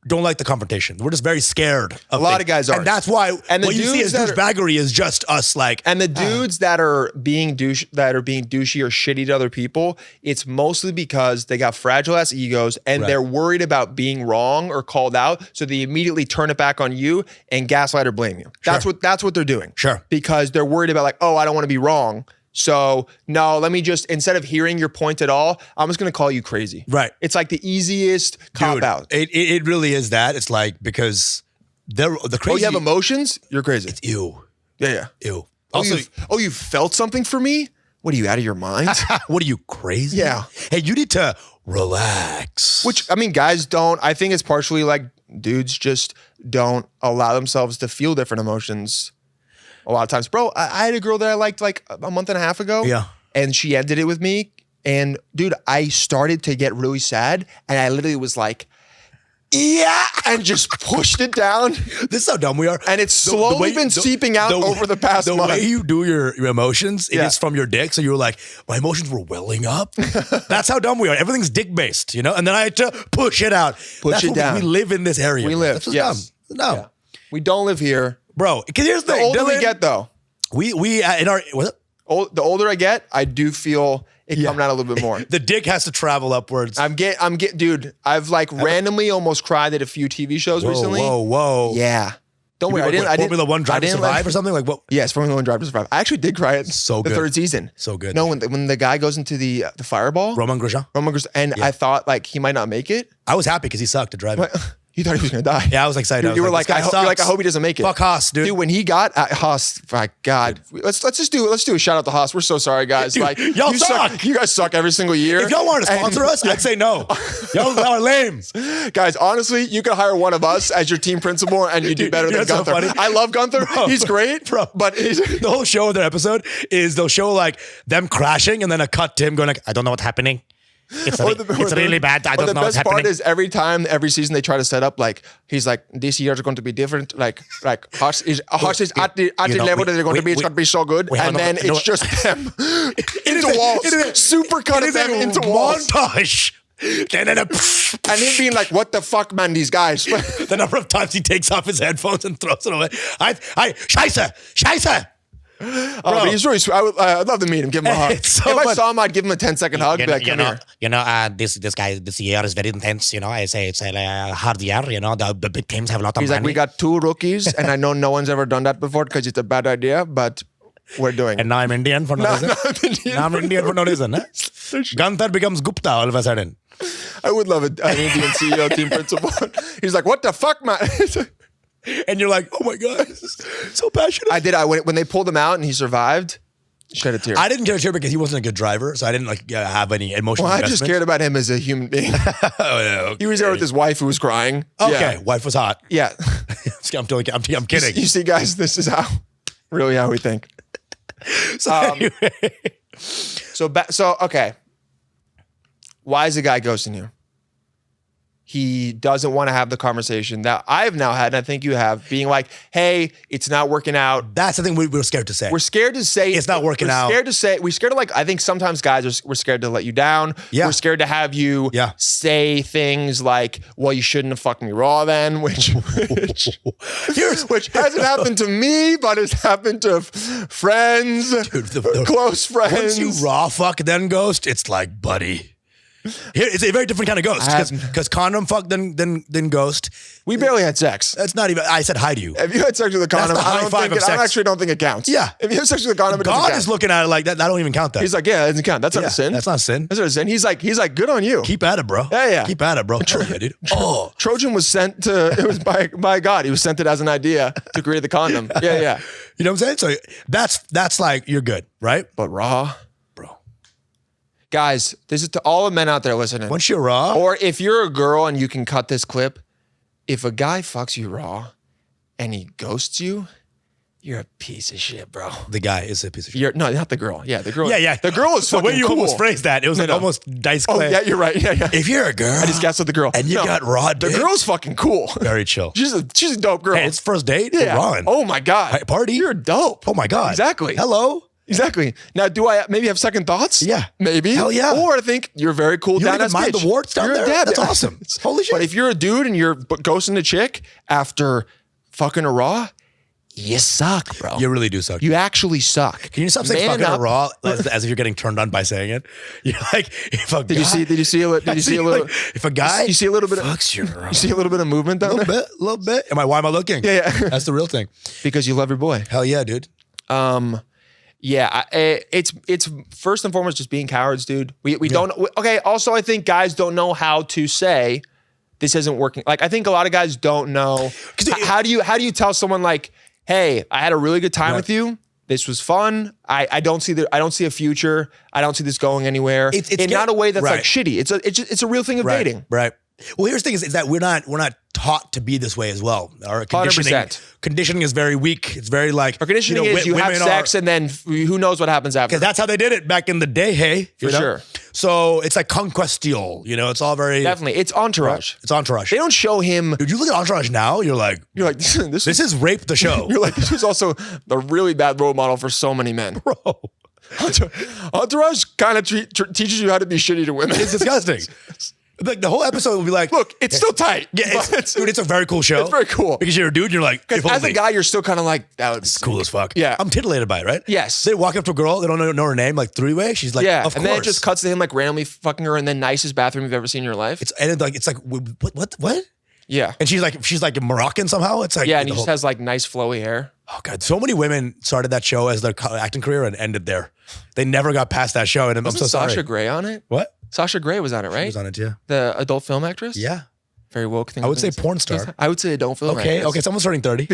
Speaker 4: don't like the confrontation. We're just very scared.
Speaker 3: A lot of guys are.
Speaker 4: and that's why.
Speaker 3: And the
Speaker 4: what you see as
Speaker 3: dudes that
Speaker 4: douchebaggery is just us. Like
Speaker 3: And the dudes that are being douchey or shitty to other people, it's mostly because they got fragile ass egos and
Speaker 4: Right.
Speaker 3: they're worried about being wrong or called out, so they immediately turn it back on you and gaslight or blame you. That's what they're doing.
Speaker 4: Sure.
Speaker 3: Because they're worried about like, oh, I don't want to be wrong. So no, let me just, instead of hearing your point at all, I'm just gonna call you crazy.
Speaker 4: Right.
Speaker 3: It's like the easiest cop
Speaker 4: dude,
Speaker 3: out.
Speaker 4: it really is that. It's like because the crazy.
Speaker 3: Oh, you have emotions? You're crazy.
Speaker 4: Ew.
Speaker 3: Yeah.
Speaker 4: Ew.
Speaker 3: Also,
Speaker 4: Also,
Speaker 3: you felt something for me? What are you, out of your mind?
Speaker 4: what are you, crazy?
Speaker 3: Yeah.
Speaker 4: Hey, you need to relax.
Speaker 3: Which, I mean, guys don't, I think it's partially like dudes just don't allow themselves to feel different emotions a lot of times. Bro, I had a girl that I liked like a month and a half ago.
Speaker 4: Yeah.
Speaker 3: And she ended it with me. And dude, I started to get really sad. And I literally was like, yeah, and just pushed it down.
Speaker 4: This is how dumb we are.
Speaker 3: And it's slowly been seeping out over the past month.
Speaker 4: The way you do your emotions, it
Speaker 3: Yeah.
Speaker 4: is from your dick. So you were like, my emotions were welling up. That's how dumb we are. Everything's dick based, you know? And then I had to push it out. That's
Speaker 3: it
Speaker 4: what
Speaker 3: down.
Speaker 4: We live in this area.
Speaker 3: We live,
Speaker 4: That's what's
Speaker 3: yes.
Speaker 4: dumb. No.
Speaker 3: Yeah. We don't live here.
Speaker 4: Bro, because here's the
Speaker 3: The
Speaker 4: thing.
Speaker 3: older we
Speaker 4: Dylan,
Speaker 3: get though,
Speaker 4: we in our, what?
Speaker 3: the older I get, I do feel it
Speaker 4: Yeah.
Speaker 3: coming out a little bit more.
Speaker 4: The dick has to travel upwards.
Speaker 3: Dude, I've like randomly almost cried at a few TV shows recently.
Speaker 4: Whoa.
Speaker 3: Yeah. Don't
Speaker 4: You
Speaker 3: worry,
Speaker 4: mean,
Speaker 3: I didn't.
Speaker 4: Formula One Drive to Survive or something? Like what?
Speaker 3: Yes, Formula One Drive to Survive. I actually did cry at
Speaker 4: So
Speaker 3: the
Speaker 4: good.
Speaker 3: third season.
Speaker 4: So good.
Speaker 3: No, when the guy goes into the fireball,
Speaker 4: Roman Grosjean?
Speaker 3: and I thought like he might not make it.
Speaker 4: I was happy because he sucked at driving.
Speaker 3: You thought he was gonna die.
Speaker 4: Yeah, I was excited.
Speaker 3: You were
Speaker 4: this
Speaker 3: like,
Speaker 4: guy sucks.
Speaker 3: I hope he doesn't make it.
Speaker 4: Fuck Haas, dude.
Speaker 3: Dude, when he got at Haas, my God, let's do a shout out to Haas. We're so sorry, guys.
Speaker 4: Dude,
Speaker 3: like
Speaker 4: y'all
Speaker 3: you
Speaker 4: suck.
Speaker 3: You guys suck every single year.
Speaker 4: If y'all wanted to sponsor us, I'd say no. Y'all are lame.
Speaker 3: Guys, honestly, you could hire one of us as your team principal and you do better than
Speaker 4: that's so
Speaker 3: Gunther.
Speaker 4: funny.
Speaker 3: I love Gunther.
Speaker 4: Bro.
Speaker 3: He's great,
Speaker 4: Bro.
Speaker 3: but he's,
Speaker 4: The whole show of their episode is they'll show like them crashing and then a cut to him going like, I don't know what's happening. It's really bad. I don't know what's
Speaker 3: The best part
Speaker 4: happening.
Speaker 3: is every season they try to set up like he's like this year's going to be different. Like Haas is at the level that they're going to be. It's going to be so good, and then it's just them into walls, super cut
Speaker 4: It
Speaker 3: at
Speaker 4: is
Speaker 3: them
Speaker 4: a
Speaker 3: into walls,
Speaker 4: montage.
Speaker 3: and him being like, "What the fuck, man? These guys."
Speaker 4: The number of times he takes off his headphones and throws it away. Scheiße.
Speaker 3: Oh, but he's really sweet. I'd love to meet him. Give him a hug.
Speaker 4: It's so
Speaker 3: if I
Speaker 4: much-
Speaker 3: saw him, I'd give him a 10-second hug. Be like, come here.
Speaker 5: This guy, this year is very intense. I say it's a hard year. The big teams have a lot of
Speaker 3: He's like,
Speaker 5: money.
Speaker 3: we got 2 rookies, and I know no one's ever done that before because it's a bad idea, but we're doing it.
Speaker 5: and now I'm Indian for no reason. Now I'm Indian for no reason. Huh?
Speaker 4: Gunther becomes Gupta all of a sudden.
Speaker 3: I would love an Indian CEO team principal. He's like, what the fuck, man?
Speaker 4: And you're like, oh my God, this is so passionate.
Speaker 3: When they pulled him out and he survived, shed a tear.
Speaker 4: I didn't get a tear because he wasn't a good driver, so I didn't have any emotional
Speaker 3: I just
Speaker 4: investment.
Speaker 3: cared about him as a human being.
Speaker 4: Oh, yeah, okay.
Speaker 3: He was there with his wife who was crying.
Speaker 4: Okay, wife was hot.
Speaker 3: Yeah.
Speaker 4: I'm kidding.
Speaker 3: You see, guys, this is how we think.
Speaker 4: Anyway.
Speaker 3: So okay. Why is the guy ghosting you? He doesn't want to have the conversation that I've now had, and I think you have, being like, hey, it's not working out.
Speaker 4: That's the thing we're scared to say.
Speaker 3: We're scared to say
Speaker 4: It's not working out.
Speaker 3: We're scared to I think sometimes guys we're scared to let you down.
Speaker 4: Yeah.
Speaker 3: We're scared to have you say things like, well, you shouldn't have fucked me raw then, which hasn't happened to me, but it's happened to friends, close friends.
Speaker 4: Once you raw fuck then ghost, it's like, buddy. Here, it's a very different kind of ghost because condom fuck then ghost.
Speaker 3: We barely had sex.
Speaker 4: That's not even. I said hi to you.
Speaker 3: If you had sex with a condom,
Speaker 4: the high five of sex.
Speaker 3: I actually don't think it counts.
Speaker 4: Yeah.
Speaker 3: If you have sex with a condom, it doesn't
Speaker 4: God
Speaker 3: count.
Speaker 4: is looking at it like that. That don't even count. That
Speaker 3: He's like, yeah, it doesn't count. That's not a sin.
Speaker 4: That's not a sin.
Speaker 3: That's not a sin. He's like, good on you.
Speaker 4: Keep at it, bro.
Speaker 3: Yeah.
Speaker 4: Keep at it, bro. Hell yeah, dude. Oh,
Speaker 3: Trojan was sent to. It was by God. He was sent it as an idea to create the condom. Yeah.
Speaker 4: you know what I'm saying? So that's like you're good, right?
Speaker 3: But raw, Guys, this is to all the men out there listening.
Speaker 4: Once you're raw,
Speaker 3: Or if you're a girl and you can cut this clip, if a guy fucks you raw and he ghosts you, you're a piece of shit, bro.
Speaker 4: the guy is a piece of shit.
Speaker 3: No, not the girl. Yeah, the girl.
Speaker 4: Yeah.
Speaker 3: The girl is
Speaker 4: the
Speaker 3: fucking
Speaker 4: way you
Speaker 3: cool.
Speaker 4: almost phrased that, it was like
Speaker 3: No.
Speaker 4: almost dice
Speaker 3: Oh,
Speaker 4: clay.
Speaker 3: yeah, you're right. Yeah.
Speaker 4: If you're a girl,
Speaker 3: I just guessed with the girl.
Speaker 4: and you got raw
Speaker 3: The
Speaker 4: dick,
Speaker 3: girl's fucking cool.
Speaker 4: very chill.
Speaker 3: She's a dope girl.
Speaker 4: Hey, it's first date.
Speaker 3: yeah.
Speaker 4: Ron.
Speaker 3: Oh my God.
Speaker 4: Hey, party.
Speaker 3: You're dope.
Speaker 4: Oh my God.
Speaker 3: Exactly.
Speaker 4: Hello.
Speaker 3: Exactly. Now, do I maybe have second thoughts?
Speaker 4: Yeah.
Speaker 3: Maybe.
Speaker 4: Hell yeah.
Speaker 3: Or I think you're very cool.
Speaker 4: You don't
Speaker 3: down
Speaker 4: even
Speaker 3: ass
Speaker 4: mind
Speaker 3: bitch.
Speaker 4: the warts down
Speaker 3: You're a
Speaker 4: there?
Speaker 3: dad.
Speaker 4: That's awesome. Holy shit.
Speaker 3: But if you're a dude and you're ghosting a chick after fucking a raw, you suck, bro.
Speaker 4: You really do suck.
Speaker 3: You actually suck.
Speaker 4: Can you stop saying
Speaker 3: Man
Speaker 4: fucking
Speaker 3: up.
Speaker 4: raw as if you're getting turned on by saying it? You're like, if a
Speaker 3: Did you see a little?
Speaker 4: if a guy
Speaker 3: You see a little bit of
Speaker 4: fucks you raw,
Speaker 3: You see a little bit of movement down there
Speaker 4: a little bit. Why am I looking?
Speaker 3: Yeah.
Speaker 4: That's the real thing.
Speaker 3: because you love your boy.
Speaker 4: Hell yeah, dude.
Speaker 3: Yeah, it's first and foremost just being cowards, dude. We don't. Okay. Also, I think guys don't know how to say this isn't working. Like, I think a lot of guys don't know. How do you tell someone like, hey, I had a really good time with you. This was fun. I don't see a future. I don't see this going anywhere.
Speaker 4: It's
Speaker 3: not a way that's
Speaker 4: right.
Speaker 3: like shitty. It's a real thing of dating.
Speaker 4: Right. Well, here's the thing is that we're not taught to be this way as well. Our conditioning is very weak. It's very like
Speaker 3: Our conditioning is you have
Speaker 4: women
Speaker 3: sex and then who knows what happens after.
Speaker 4: because that's how they did it back in the day. Hey,
Speaker 3: For sure.
Speaker 4: So it's like conquestile. It's all very
Speaker 3: Definitely. It's Entourage.
Speaker 4: It's Entourage.
Speaker 3: They don't show him.
Speaker 4: Dude, you look at Entourage now. You're like,
Speaker 3: This
Speaker 4: this is Rape the Show.
Speaker 3: You're like, this was also a really bad role model for so many men.
Speaker 4: Bro,
Speaker 3: Entourage kind of teaches you how to be shitty to women.
Speaker 4: it's disgusting. Like the whole episode will be like,
Speaker 3: Look, it's still tight.
Speaker 4: yeah,
Speaker 3: but
Speaker 4: dude, it's a very cool show.
Speaker 3: It's very cool.
Speaker 4: because you're a dude. And you're like, if
Speaker 3: as a
Speaker 4: only.
Speaker 3: guy, you're still kind of like, that would be
Speaker 4: It's cool as fuck.
Speaker 3: Yeah.
Speaker 4: I'm titillated by it, right?
Speaker 3: Yes.
Speaker 4: They walk up to a girl, they don't know her name, like three-way. She's like,
Speaker 3: Yeah,
Speaker 4: of
Speaker 3: and
Speaker 4: course.
Speaker 3: then it just cuts to him like randomly fucking her in the nicest bathroom you've ever seen in your life.
Speaker 4: It's like what?
Speaker 3: Yeah.
Speaker 4: And she's like Moroccan somehow. It's like
Speaker 3: Yeah, and
Speaker 4: the
Speaker 3: he just
Speaker 4: whole-
Speaker 3: has like nice flowy hair.
Speaker 4: oh god, so many women started that show as their acting career and ended there. They never got past that show, and I'm
Speaker 3: Wasn't
Speaker 4: so
Speaker 3: Sasha
Speaker 4: sorry.
Speaker 3: Grey on it?
Speaker 4: What?
Speaker 3: Sasha Grey was on it, right?
Speaker 4: She was on it, yeah.
Speaker 3: The adult film actress?
Speaker 4: Yeah.
Speaker 3: Very woke thing.
Speaker 4: I would say porn star.
Speaker 3: I would say adult film
Speaker 4: Okay,
Speaker 3: actress.
Speaker 4: okay, someone's turning 30.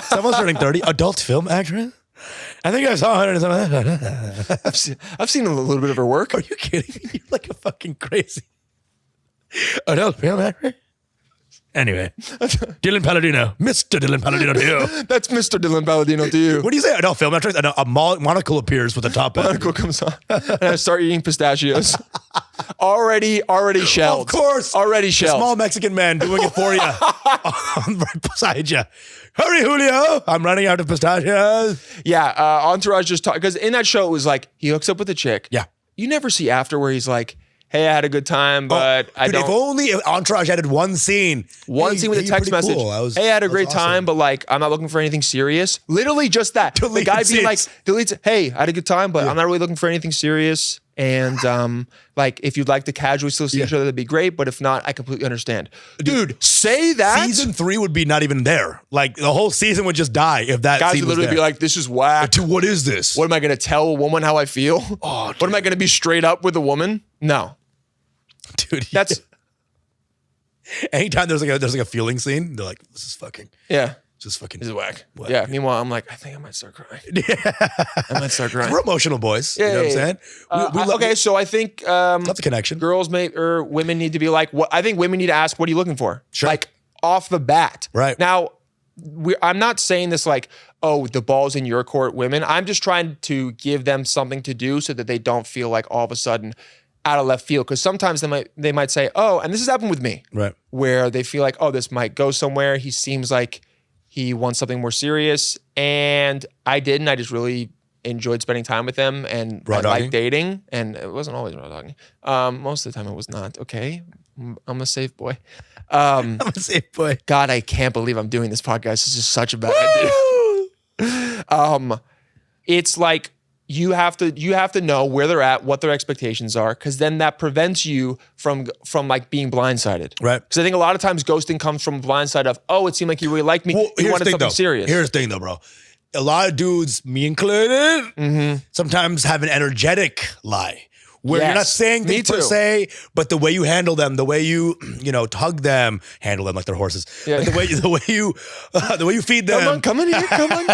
Speaker 4: Someone's turning 30. Adult film actress? I think I saw her in something.
Speaker 3: I've seen a little bit of her work.
Speaker 4: Are you kidding me? You're like a fucking crazy. Adult film actress? Anyway, Dylan Palladino. Mr. Dylan Palladino to you.
Speaker 3: That's Mr. Dylan Palladino to you.
Speaker 4: What do you say? Adult film actress? A monocle appears with a top hat.
Speaker 3: Monocle comes on, and I start eating pistachios. already shelled.
Speaker 4: Of course.
Speaker 3: Already
Speaker 4: A
Speaker 3: shelled.
Speaker 4: small Mexican man doing it for you. Right beside you. Hurry, Julio. I'm running out of pistachios.
Speaker 3: Yeah, Entourage just talk because in that show it was like he hooks up with a chick.
Speaker 4: Yeah.
Speaker 3: You never see after where he's like, "Hey, I had a good time, but I
Speaker 4: Dude,
Speaker 3: don't."
Speaker 4: if only Entourage added one scene.
Speaker 3: Scene with a
Speaker 4: Hey,
Speaker 3: text
Speaker 4: pretty
Speaker 3: message.
Speaker 4: cool.
Speaker 3: Hey, I had a great
Speaker 4: awesome.
Speaker 3: time, but like I'm not looking for anything serious. Literally just that. The
Speaker 4: Deleted
Speaker 3: guy being like,
Speaker 4: scenes.
Speaker 3: deletes. Hey, I had a good time, but I'm not really looking for anything serious. And like if you'd like to casually still see each other, that'd be great. But if not, I completely understand. Dude, say that.
Speaker 4: Season 3 would be not even there. Like the whole season would just die if that
Speaker 3: Guys
Speaker 4: scene
Speaker 3: would
Speaker 4: was
Speaker 3: literally
Speaker 4: there.
Speaker 3: be like, "This is whack.
Speaker 4: Dude, what is this?
Speaker 3: What am I going to tell a woman how I feel? What am I going to be straight up with a woman? No,
Speaker 4: Dude,
Speaker 3: that's
Speaker 4: anytime there's like a feeling scene, they're like, this is fucking
Speaker 3: yeah.
Speaker 4: just fucking.
Speaker 3: This is whack.
Speaker 4: Whack.
Speaker 3: Yeah. Meanwhile, I'm like, I think I might start crying. I might start crying.
Speaker 4: We're emotional boys. You know what I'm saying? We love,
Speaker 3: Okay, so I think
Speaker 4: love the connection.
Speaker 3: girls or women need to be like, what I think women need to ask, what are you looking for?
Speaker 4: Sure.
Speaker 3: Like off the bat.
Speaker 4: Right.
Speaker 3: Now, I'm not saying this like, oh, the ball's in your court, women. I'm just trying to give them something to do so that they don't feel like all of a sudden out of left field. Because sometimes they might say, oh, and this has happened with me.
Speaker 4: Right.
Speaker 3: Where they feel like, oh, this might go somewhere. He seems like he wants something more serious. And I didn't. I just really enjoyed spending time with him and
Speaker 4: Raw
Speaker 3: I
Speaker 4: dogging?
Speaker 3: liked dating. And it wasn't always raw dogging. Most of the time it was not. Okay. I'm a safe boy.
Speaker 4: I'm gonna say, boy.
Speaker 3: God, I can't believe I'm doing this podcast. This is such a bad idea. It's like you have to know where they're at, what their expectations are, because then that prevents you from like being blindsided.
Speaker 4: Right.
Speaker 3: Because I think a lot of times ghosting comes from blindside of, oh, it seemed like he really liked me.
Speaker 4: Well,
Speaker 3: He
Speaker 4: here's
Speaker 3: wanted
Speaker 4: the thing,
Speaker 3: something
Speaker 4: though.
Speaker 3: serious.
Speaker 4: Here's the thing, though, bro. A lot of dudes, me included, sometimes have an energetic lie. Where you're not
Speaker 3: Yes,
Speaker 4: saying
Speaker 3: me
Speaker 4: things per
Speaker 3: too.
Speaker 4: se, but the way you handle them, the way you hug them, handle them like they're horses.
Speaker 3: Yeah.
Speaker 4: But the way you feed them.
Speaker 3: Come on here, come on.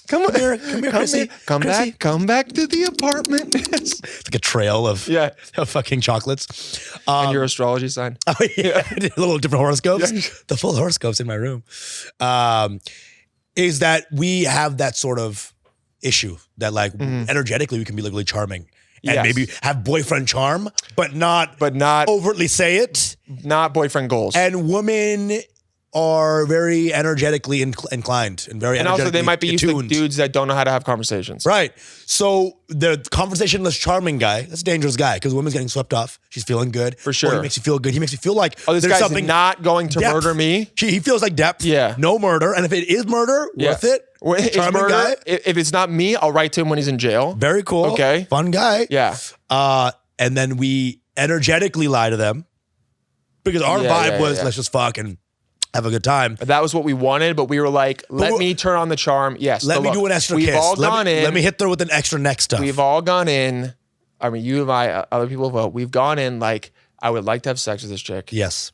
Speaker 3: Come
Speaker 4: here,
Speaker 3: Chrissy. Come
Speaker 4: Chrissy.
Speaker 3: back to the apartment.
Speaker 4: It's like a trail of of fucking chocolates.
Speaker 3: And your astrology sign.
Speaker 4: Oh yeah, little different horoscopes. The full horoscopes in my room. Is that we have that sort of issue that like energetically we can be like really charming and maybe have boyfriend charm, but not overtly say it.
Speaker 3: Not boyfriend goals.
Speaker 4: And women are very energetically inclined and very
Speaker 3: and also they might be used to dudes that don't know how to have conversations.
Speaker 4: Right. So the conversationless charming guy, that's a dangerous guy because the woman's getting swept off. She's feeling good.
Speaker 3: For sure.
Speaker 4: He makes you feel good. He makes you feel like
Speaker 3: this
Speaker 4: there's
Speaker 3: guy's
Speaker 4: something
Speaker 3: not going to
Speaker 4: depth.
Speaker 3: murder me.
Speaker 4: He feels like depth.
Speaker 3: Yeah.
Speaker 4: No murder. And if it is murder, worth it. Charming
Speaker 3: murder,
Speaker 4: guy.
Speaker 3: If it's not me, I'll write to him when he's in jail.
Speaker 4: Very cool.
Speaker 3: Okay.
Speaker 4: Fun guy.
Speaker 3: Yeah.
Speaker 4: And then we energetically lie to them because our vibe was let's just fuck and have a good time.
Speaker 3: That was what we wanted, but we were like, let me turn on the charm. Yes.
Speaker 4: Let me do an extra kiss.
Speaker 3: All gone in.
Speaker 4: Let me hit her with an extra neck stuff.
Speaker 3: We've all gone in. I mean, you and I, other people vote. We've gone in like, I would like to have sex with this chick.
Speaker 4: Yes.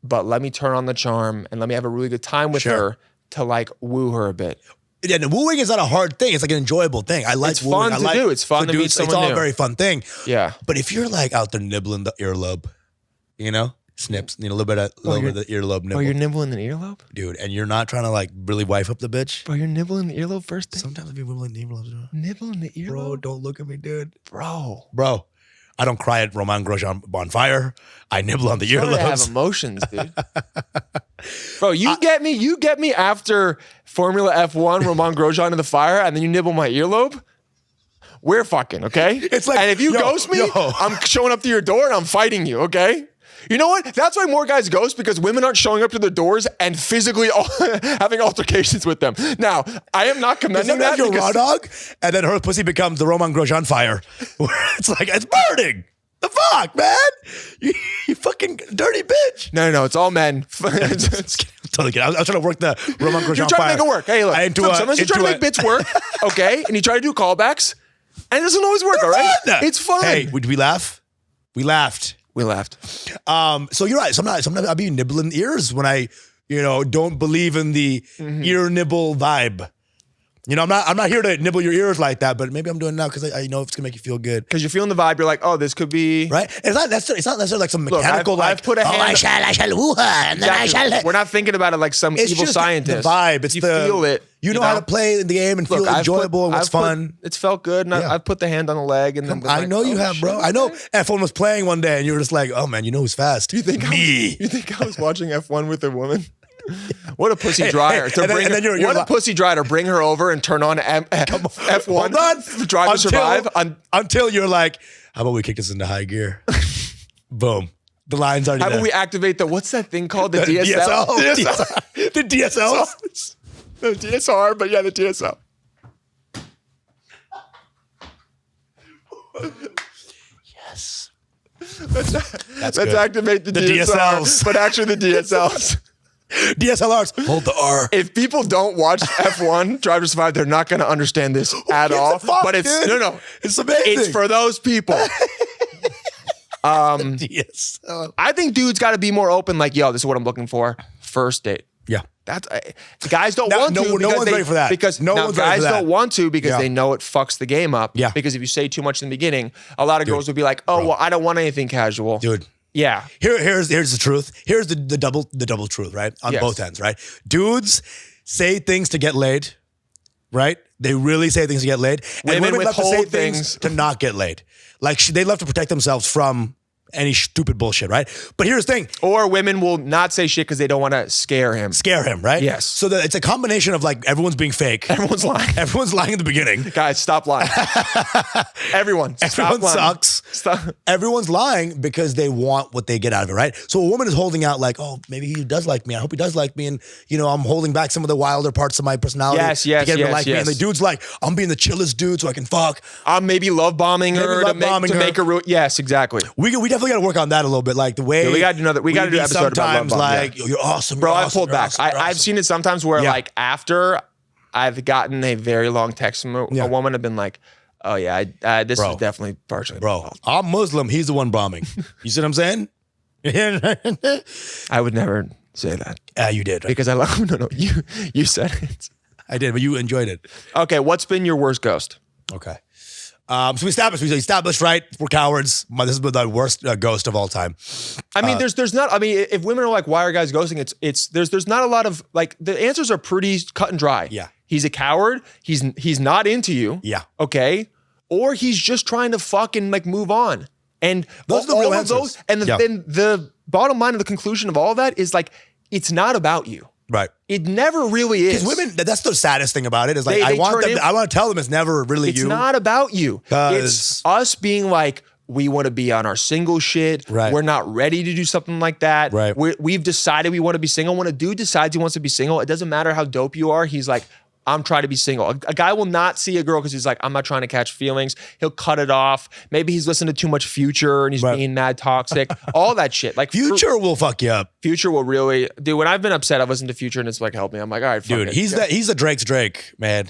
Speaker 3: But let me turn on the charm and let me have a really good time with her to like woo her a bit.
Speaker 4: Yeah, and wooing is not a hard thing. It's like an enjoyable thing. I like
Speaker 3: it's
Speaker 4: wooing.
Speaker 3: Fun to do. It's fun to meet someone
Speaker 4: It's all
Speaker 3: new.
Speaker 4: a very fun thing.
Speaker 3: Yeah.
Speaker 4: But if you're like out there nibbling the earlobe, you know, snips, a little bit of the earlobe nibble.
Speaker 3: Oh, you're nibbling the earlobe?
Speaker 4: Dude, and you're not trying to like really wife up the bitch.
Speaker 3: Bro, you're nibbling the earlobe first thing?
Speaker 4: Sometimes I be nibbling the earlobe.
Speaker 3: Nibbling the earlobe?
Speaker 4: Bro, don't look at me, dude.
Speaker 3: Bro.
Speaker 4: I don't cry at Roman Grosjean bonfire. I nibble on the earlobes.
Speaker 3: I have emotions, dude. Bro, you get me after Formula F1, Roman Grosjean in the fire, and then you nibble my earlobe. We're fucking, okay?
Speaker 4: It's like,
Speaker 3: and if you ghost me, I'm showing up to your door and I'm fighting you, okay? You know what? That's why more guys ghost, because women aren't showing up to their doors and physically having altercations with them. Now, I am not commending that.
Speaker 4: You're raw dog, and then her pussy becomes the Roman Grosjean fire. Where it's like, it's burning. The fuck, man? You fucking dirty bitch.
Speaker 3: No, it's all men.
Speaker 4: Totally kidding. I was trying to work the Roman Grosjean fire.
Speaker 3: You're trying to make it work. Hey, look. Sometimes you try to make bits work, okay? And you try to do callbacks, and it doesn't always work, all right? It's fun.
Speaker 4: Hey, did we laugh? We laughed.
Speaker 3: We laughed.
Speaker 4: So you're right. Sometimes I'll be nibbling ears when I, don't believe in the ear nibble vibe. I'm not here to nibble your ears like that, but maybe I'm doing it now because I know it's gonna make you feel good.
Speaker 3: Because you're feeling the vibe. You're like, oh, this could be
Speaker 4: right. It's not necessarily like some mechanical.
Speaker 3: Look, I've put a hand.
Speaker 5: I shall woo her, and then I shall.
Speaker 3: We're not thinking about it like some evil
Speaker 4: just
Speaker 3: scientist.
Speaker 4: The vibe. It's
Speaker 3: you feel it.
Speaker 4: You know how to play the game and feel enjoyable and what's fun.
Speaker 3: It's felt good, and I've put the hand on the leg, and then
Speaker 4: I know you have, bro. I know F1 was playing one day, and you were just like, oh man, you know who's fast?
Speaker 3: You think I was watching F1 with a woman? What a pussy dryer what a pussy dryer to bring her over and turn on F1.
Speaker 4: Hold on.
Speaker 3: Drive to survive.
Speaker 4: Until you're like, how about we kick this into high gear? Boom. The line's already there.
Speaker 3: How about we activate what's that thing called? The DSL?
Speaker 4: The DSL?
Speaker 3: The DSR, but yeah, the DSL.
Speaker 4: Yes.
Speaker 3: Let's activate the DSLs. But actually the DSLs.
Speaker 4: DSLRs. Hold the R.
Speaker 3: If people don't watch F1 Drive to Survive, they're not going to understand this at all. But it's no.
Speaker 4: It's amazing.
Speaker 3: It's for those people.
Speaker 4: DSL.
Speaker 3: I think dudes got to be more open. Like, yo, this is what I'm looking for. First date.
Speaker 4: Yeah.
Speaker 3: That's guys don't want to.
Speaker 4: No one's ready for that.
Speaker 3: Because guys don't want to because they know it fucks the game up.
Speaker 4: Yeah.
Speaker 3: Because if you say too much in the beginning, a lot of girls will be like, "Oh, well, I don't want anything casual."
Speaker 4: Dude.
Speaker 3: Yeah.
Speaker 4: Here's the truth. Here's the double truth, right? On both ends, right? Dudes say things to get laid, right? They really say things to get laid. And women love to say things to not get laid. Like they love to protect themselves from any stupid bullshit, right? But here's the thing.
Speaker 3: Or women will not say shit because they don't want to scare him.
Speaker 4: Right?
Speaker 3: Yes.
Speaker 4: So it's a combination of like everyone's being fake.
Speaker 3: Everyone's lying.
Speaker 4: Everyone's lying in the beginning.
Speaker 3: Guys, stop lying. Everyone
Speaker 4: sucks.
Speaker 3: Stop.
Speaker 4: Everyone's lying because they want what they get out of it, right? So a woman is holding out like, oh, maybe he does like me. I hope he does like me. And, I'm holding back some of the wilder parts of my personality to get him to like me. And the dude's like, I'm being the chillest dude so I can fuck.
Speaker 3: I'm maybe love bombing her to make her. Yes, exactly.
Speaker 4: We definitely got to work on that a little bit. Like the way
Speaker 3: we got to do another. We got to do an episode about love bombing.
Speaker 4: Like, you're awesome,
Speaker 3: bro.
Speaker 4: You're
Speaker 3: I've pulled back. I've seen it sometimes where like after I've gotten a very long text from a woman, I've been like, oh yeah, this is definitely partially.
Speaker 4: Bro, I'm Muslim. He's the one bombing. You see what I'm saying?
Speaker 3: I would never say that.
Speaker 4: You did, right?
Speaker 3: Because I love. No, you said it.
Speaker 4: I did, but you enjoyed it.
Speaker 3: Okay, what's been your worst ghost?
Speaker 4: Okay. So we established, right? We're cowards. This has been the worst ghost of all time.
Speaker 3: I mean, there's not. I mean, if women are like, why are guys ghosting? There's not a lot of like the answers are pretty cut and dry.
Speaker 4: Yeah.
Speaker 3: He's a coward. He's not into you.
Speaker 4: Yeah.
Speaker 3: Okay. Or he's just trying to fucking like move on. And
Speaker 4: those are the real answers.
Speaker 3: And then the bottom line of the conclusion of all that is like, it's not about you.
Speaker 4: Right.
Speaker 3: It never really is.
Speaker 4: Because women, that's the saddest thing about it is like,
Speaker 3: They
Speaker 4: I want to tell them it's never really
Speaker 3: It's
Speaker 4: you.
Speaker 3: not about you.
Speaker 4: 'Cause-
Speaker 3: It's us being like, we want to be on our single shit.
Speaker 4: Right.
Speaker 3: We're not ready to do something like that.
Speaker 4: Right.
Speaker 3: We've decided we want to be single. When a dude decides he wants to be single, it doesn't matter how dope you are. He's like, I'm trying to be single. A guy will not see a girl because he's like, I'm not trying to catch feelings. He'll cut it off. Maybe he's listening to too much Future and he's being mad toxic. All that shit. Like
Speaker 4: Future will fuck you up.
Speaker 3: Future will really, dude. When I've been upset, I've listened to Future and it's like, help me. I'm like, all right, fuck
Speaker 4: Dude,
Speaker 3: it.
Speaker 4: he's a Drake's Drake, man.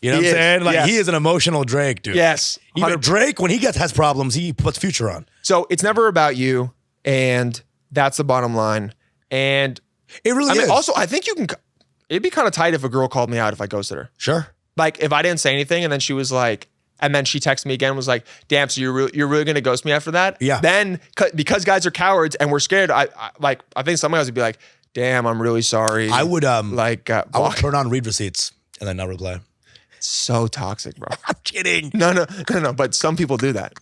Speaker 4: You know what
Speaker 3: He
Speaker 4: I'm
Speaker 3: is,
Speaker 4: saying? Like
Speaker 3: yes.
Speaker 4: he is an emotional Drake, dude.
Speaker 3: Yes.
Speaker 4: Even Drake, when he has problems, he puts Future on.
Speaker 3: So it's never about you, and that's the bottom line. And
Speaker 4: It really
Speaker 3: I mean,
Speaker 4: is.
Speaker 3: also, I think you can. It'd be kind of tight if a girl called me out if I ghosted her.
Speaker 4: Sure.
Speaker 3: Like if I didn't say anything, and then she was like, and then she texted me again, and was like, "Damn, so you're really gonna ghost me after that?"
Speaker 4: Yeah.
Speaker 3: Then because guys are cowards and we're scared, I think some guys would be like, "Damn, I'm really sorry."
Speaker 4: I would
Speaker 3: I
Speaker 4: would turn on read receipts and then not reply.
Speaker 3: so toxic, bro.
Speaker 4: I'm kidding.
Speaker 3: No. But some people do that.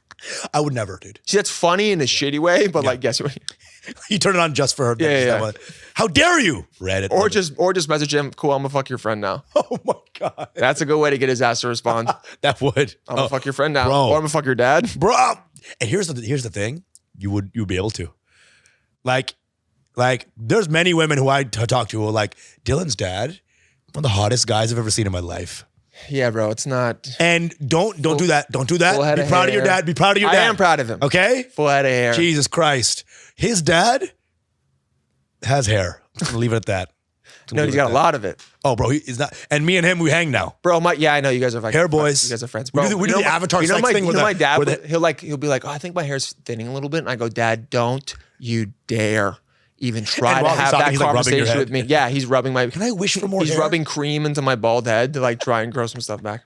Speaker 4: I would never, dude.
Speaker 3: See, that's funny in a shitty way, but like, guess what?
Speaker 4: You turn it on just for her.
Speaker 3: Yeah.
Speaker 4: How dare you? Reddit.
Speaker 3: Or just message him. Cool, I'm gonna fuck your friend now.
Speaker 4: Oh my God.
Speaker 3: That's a good way to get his ass to respond.
Speaker 4: That would.
Speaker 3: I'm gonna fuck your friend now,
Speaker 4: bro.
Speaker 3: or I'm gonna fuck your dad.
Speaker 4: Bro. And here's the thing. You'd be able to. Like there's many women who I talk to who are like, Dylan's dad, one of the hottest guys I've ever seen in my life.
Speaker 3: Yeah, bro, it's not.
Speaker 4: And don't do that. Don't do that.
Speaker 3: Full head
Speaker 4: Be
Speaker 3: of
Speaker 4: proud of your
Speaker 3: hair.
Speaker 4: dad. Be proud of your dad.
Speaker 3: I am proud of him.
Speaker 4: Okay?
Speaker 3: Full head of hair.
Speaker 4: Jesus Christ. His dad has hair. I'm gonna leave it at that.
Speaker 3: No, he's got a lot of it,
Speaker 4: Oh, bro, he's not. And me and him, we hang now.
Speaker 3: bro. I know you guys are like
Speaker 4: Hair boys.
Speaker 3: You guys are friends,
Speaker 4: We
Speaker 3: bro.
Speaker 4: do the
Speaker 3: You know
Speaker 4: avatar
Speaker 3: you know
Speaker 4: sex
Speaker 3: my,
Speaker 4: thing
Speaker 3: You
Speaker 4: with
Speaker 3: know
Speaker 4: the-
Speaker 3: my dad.
Speaker 4: with
Speaker 3: He'll be like, oh, I think my hair's thinning a little bit, and I go, Dad, don't you dare even try
Speaker 4: And
Speaker 3: to
Speaker 4: while he's
Speaker 3: have
Speaker 4: talking,
Speaker 3: that
Speaker 4: he's, like, rubbing your
Speaker 3: conversation
Speaker 4: head.
Speaker 3: with me. Yeah, he's rubbing my.
Speaker 4: Can I wish for more
Speaker 3: He's
Speaker 4: hair?
Speaker 3: rubbing cream into my bald head to like try and grow some stuff back.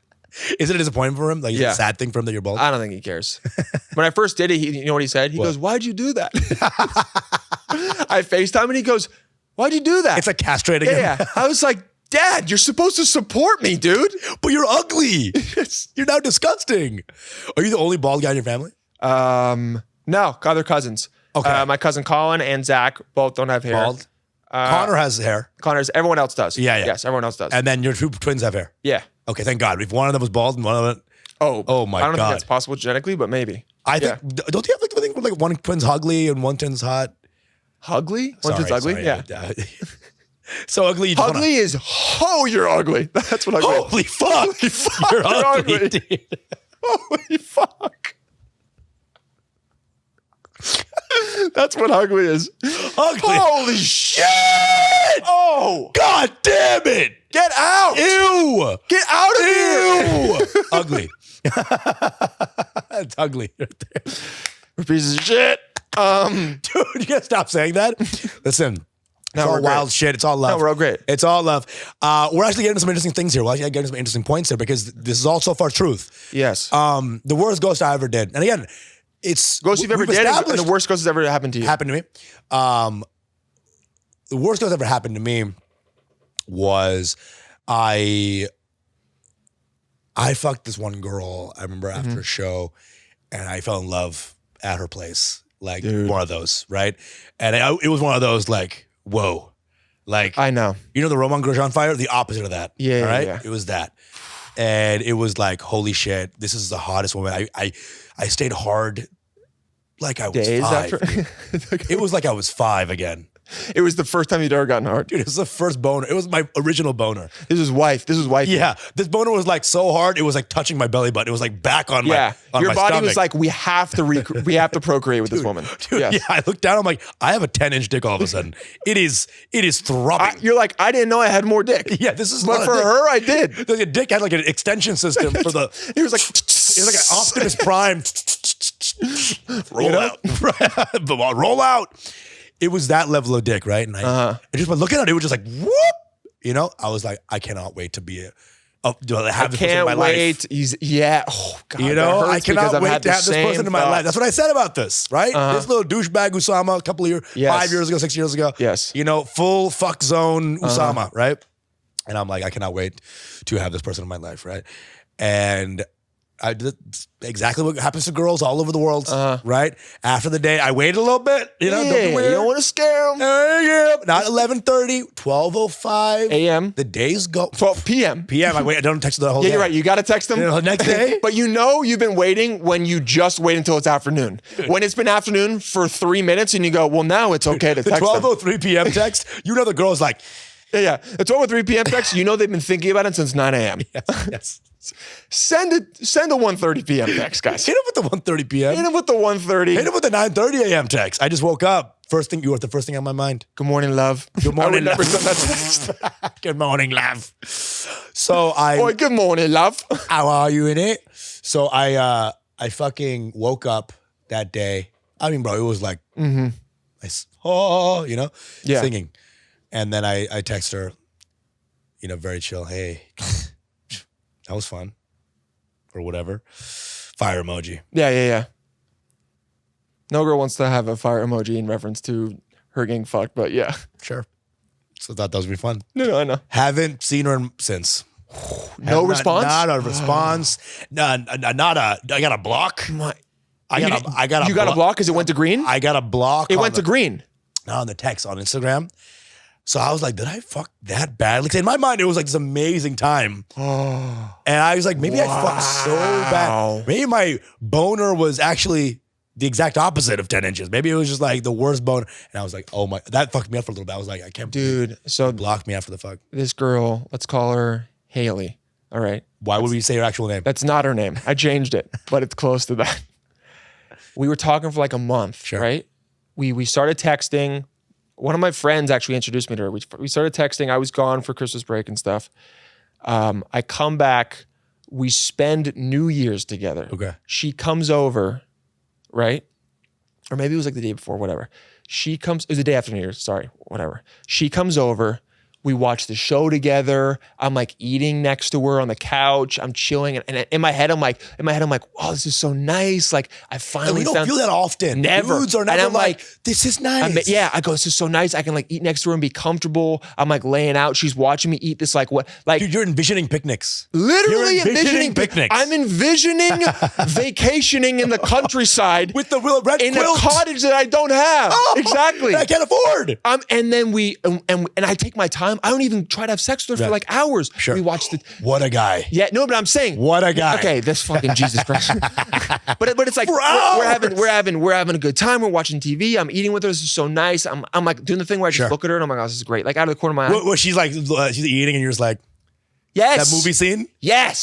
Speaker 4: Is it a disappointment for him? Like, is it
Speaker 3: Yeah.
Speaker 4: a sad thing for him that you're bald?
Speaker 3: I don't think he cares. When I first did it, you know what he said? He goes, "Why'd you do that?" I FaceTime and he goes, "Why'd you do that?"
Speaker 4: It's like castrating him.
Speaker 3: yeah. I was like, Dad, you're supposed to support me, dude.
Speaker 4: But you're ugly. You're now disgusting. Are you the only bald guy in your family?
Speaker 3: No, they're cousins.
Speaker 4: Okay.
Speaker 3: My cousin Colin and Zach both don't have hair.
Speaker 4: Bald? Connor has hair.
Speaker 3: Connor's, everyone else does.
Speaker 4: Yeah.
Speaker 3: Yes, everyone else does.
Speaker 4: And then your two twins have hair.
Speaker 3: yeah.
Speaker 4: Okay, thank God. If one of them was bald and one of them,
Speaker 3: Oh
Speaker 4: my
Speaker 3: I don't think
Speaker 4: God.
Speaker 3: that's possible genetically, but maybe.
Speaker 4: I think, don't you have like the thing where like one twin's ugly and one twin's hot?
Speaker 3: Ugly? One twin's ugly?
Speaker 4: Sorry.
Speaker 3: Yeah.
Speaker 4: So ugly. You just wanna-
Speaker 3: Ugly is, you're ugly. That's what ugly is.
Speaker 4: Holy fuck. You're ugly,
Speaker 3: ugly.
Speaker 4: dude.
Speaker 3: Holy fuck. That's what ugly is.
Speaker 4: Ugly.
Speaker 3: Holy shit! Oh!
Speaker 4: God damn it.
Speaker 3: Get out!
Speaker 4: Ew.
Speaker 3: Get out of here!
Speaker 4: Ew. Ugly. It's ugly right there.
Speaker 3: We're pieces of shit.
Speaker 4: Dude, you gotta stop saying that. Listen. It's all
Speaker 3: we're
Speaker 4: wild
Speaker 3: great.
Speaker 4: shit. It's all love.
Speaker 3: No, we're all great.
Speaker 4: It's all love. We're actually getting some interesting things here. We're actually getting some interesting points here because this is all so far truth.
Speaker 3: Yes.
Speaker 4: The worst ghost I ever did. And again, it's
Speaker 3: Ghost you've ever
Speaker 4: we've
Speaker 3: did and
Speaker 4: established-
Speaker 3: the worst ghost that's ever happened to you.
Speaker 4: happened to me. The worst ghost that ever happened to me was I fucked this one girl. I remember after a show, and I fell in love at her place. Like one of those, right? And it was one of those like, whoa, like
Speaker 3: I know.
Speaker 4: you know the Roman Grosjean fire, the opposite of that.
Speaker 3: Yeah,
Speaker 4: all right.
Speaker 3: yeah.
Speaker 4: It was that, and it was like, holy shit, this is the hottest woman. I stayed hard, like I was
Speaker 3: Days
Speaker 4: 5.
Speaker 3: after.
Speaker 4: It was like I was 5 again.
Speaker 3: It was the first time you'd ever gotten hard.
Speaker 4: Dude, it was the first boner. It was my original boner.
Speaker 3: This was wife.
Speaker 4: Yeah, this boner was like so hard. It was like touching my belly button. It was like back on
Speaker 3: Yeah.
Speaker 4: my
Speaker 3: Your body
Speaker 4: stomach.
Speaker 3: was like, we have to procreate with this woman.
Speaker 4: Dude,
Speaker 3: Yes.
Speaker 4: yeah. I looked down. I'm like, I have a 10-inch dick. All of a sudden, it is throbbing.
Speaker 3: You're like, I didn't know I had more dick.
Speaker 4: Yeah, this is
Speaker 3: But
Speaker 4: not
Speaker 3: for
Speaker 4: a dick.
Speaker 3: her, I did.
Speaker 4: Like a dick had like an extension system for the.
Speaker 3: It was like,
Speaker 4: It was like an Optimus Prime.
Speaker 3: Roll
Speaker 4: Roll out. It was that level of dick, right? And I just by looking at it, it was just like whoop. you know, I was like, I cannot wait to be have this person in
Speaker 3: Can't
Speaker 4: my
Speaker 3: wait.
Speaker 4: life.
Speaker 3: Oh God,
Speaker 4: You know,
Speaker 3: that
Speaker 4: I
Speaker 3: hurts because
Speaker 4: cannot
Speaker 3: I've
Speaker 4: wait
Speaker 3: had
Speaker 4: to
Speaker 3: the
Speaker 4: have this
Speaker 3: same
Speaker 4: person in my
Speaker 3: thought.
Speaker 4: life. That's what I said about this, right?
Speaker 3: Uh-huh.
Speaker 4: This little douchebag Usama, a couple of years,
Speaker 3: Yes.
Speaker 4: 5 years ago, 6 years ago.
Speaker 3: Yes.
Speaker 4: You know, full fuck zone Usama, right? And I'm like, I cannot wait to have this person in my life, right? And I did exactly what happens to girls all over the world, right? After the day, I waited a little bit, you know, don't be
Speaker 3: Yeah,
Speaker 4: weird.
Speaker 3: you don't want to scare them.
Speaker 4: Not 11:30, 12:05
Speaker 3: A.M.
Speaker 4: The days go
Speaker 3: 12 p.m.
Speaker 4: PM. I don't text the whole
Speaker 3: Yeah,
Speaker 4: day.
Speaker 3: you're right. You got to text them.
Speaker 4: You know, the next day?
Speaker 3: But you know you've been waiting when you just wait until it's afternoon. When it's been afternoon for 3 minutes and you go, well, now it's okay to
Speaker 4: The
Speaker 3: text them.
Speaker 4: 12:03 PM text, you know the girl's like,
Speaker 3: Yeah. The 12:03 p.m. text, you know they've been thinking about it since 9 a.m.
Speaker 4: yes.
Speaker 3: Send a 1:30 p.m. text, guys.
Speaker 4: Hit him with the 1:30 PM.
Speaker 3: Hit him with the 1:30.
Speaker 4: Hit him with the 9:30 AM text. I just woke up. First thing, you were the first thing on my mind.
Speaker 3: Good morning, love.
Speaker 4: Good morning,
Speaker 3: I would never
Speaker 4: love.
Speaker 3: send that text.
Speaker 4: Good morning, love. So
Speaker 3: Boy, good morning, love.
Speaker 4: how are you in it? So I fucking woke up that day. I mean, bro, it was like, you know,
Speaker 3: Yeah.
Speaker 4: singing. And then I text her, you know, very chill. Hey, that was fun, or whatever. Fire emoji.
Speaker 3: Yeah. No girl wants to have a fire emoji in reference to her getting fucked, but yeah.
Speaker 4: Sure. So that would be fun.
Speaker 3: No, I know.
Speaker 4: Haven't seen her since.
Speaker 3: No response?
Speaker 4: Not a response. Not a. I got a block. I got a.
Speaker 3: You got a block because it went to green?
Speaker 4: I got a block.
Speaker 3: It went to green.
Speaker 4: Not on the text on Instagram. So I was like, did I fuck that badly? 'Cause in my mind, it was like this amazing time. And I was like, maybe I fucked so bad. Maybe my boner was actually the exact opposite of 10 inches. Maybe it was just like the worst boner. And I was like, oh my, that fucked me up for a little bit. I was like, I can't believe
Speaker 3: Dude, so
Speaker 4: it blocked me after the fuck.
Speaker 3: this girl, let's call her Haley. All right.
Speaker 4: Why would we say her actual name?
Speaker 3: That's not her name. I changed it, but it's close to that. We were talking for like a month,
Speaker 4: Sure.
Speaker 3: right? We started texting. One of my friends actually introduced me to her. We started texting. I was gone for Christmas break and stuff. I come back. We spend New Year's together.
Speaker 4: Okay.
Speaker 3: She comes over, right? Or maybe it was like the day before, whatever. It was the day after New Year's, sorry, whatever. She comes over. We watch the show together. I'm like eating next to her on the couch. I'm chilling. And in my head, I'm like, oh, this is so nice. Like I
Speaker 4: And
Speaker 3: finally
Speaker 4: we don't
Speaker 3: found
Speaker 4: feel that often.
Speaker 3: Never.
Speaker 4: Dudes are
Speaker 3: And
Speaker 4: never
Speaker 3: I'm
Speaker 4: like,
Speaker 3: like,
Speaker 4: this is nice.
Speaker 3: I go, this is so nice. I can like eat next to her and be comfortable. I'm like laying out. She's watching me eat this like what? Like
Speaker 4: Dude, you're envisioning picnics.
Speaker 3: literally
Speaker 4: You're
Speaker 3: envisioning
Speaker 4: picnics.
Speaker 3: I'm envisioning vacationing in the countryside
Speaker 4: With the red
Speaker 3: in
Speaker 4: quilt.
Speaker 3: a cottage that I don't have.
Speaker 4: Oh,
Speaker 3: Exactly.
Speaker 4: that I can't afford.
Speaker 3: And then and I take my time. I don't even try to have sex with her for like hours.
Speaker 4: Sure.
Speaker 3: We watch the
Speaker 4: What a guy.
Speaker 3: yeah, no, but I'm saying
Speaker 4: What a guy.
Speaker 3: Okay, this fucking Jesus Christ. but it's like we're having a good time. We're watching TV. I'm eating with her. This is so nice. I'm like doing the thing where I just
Speaker 4: Sure.
Speaker 3: look at her and I'm like, oh, this is great. Like out of the corner of my eye.
Speaker 4: What she's like, she's eating and you're just like,
Speaker 3: Yes.
Speaker 4: that movie scene?
Speaker 3: Yes.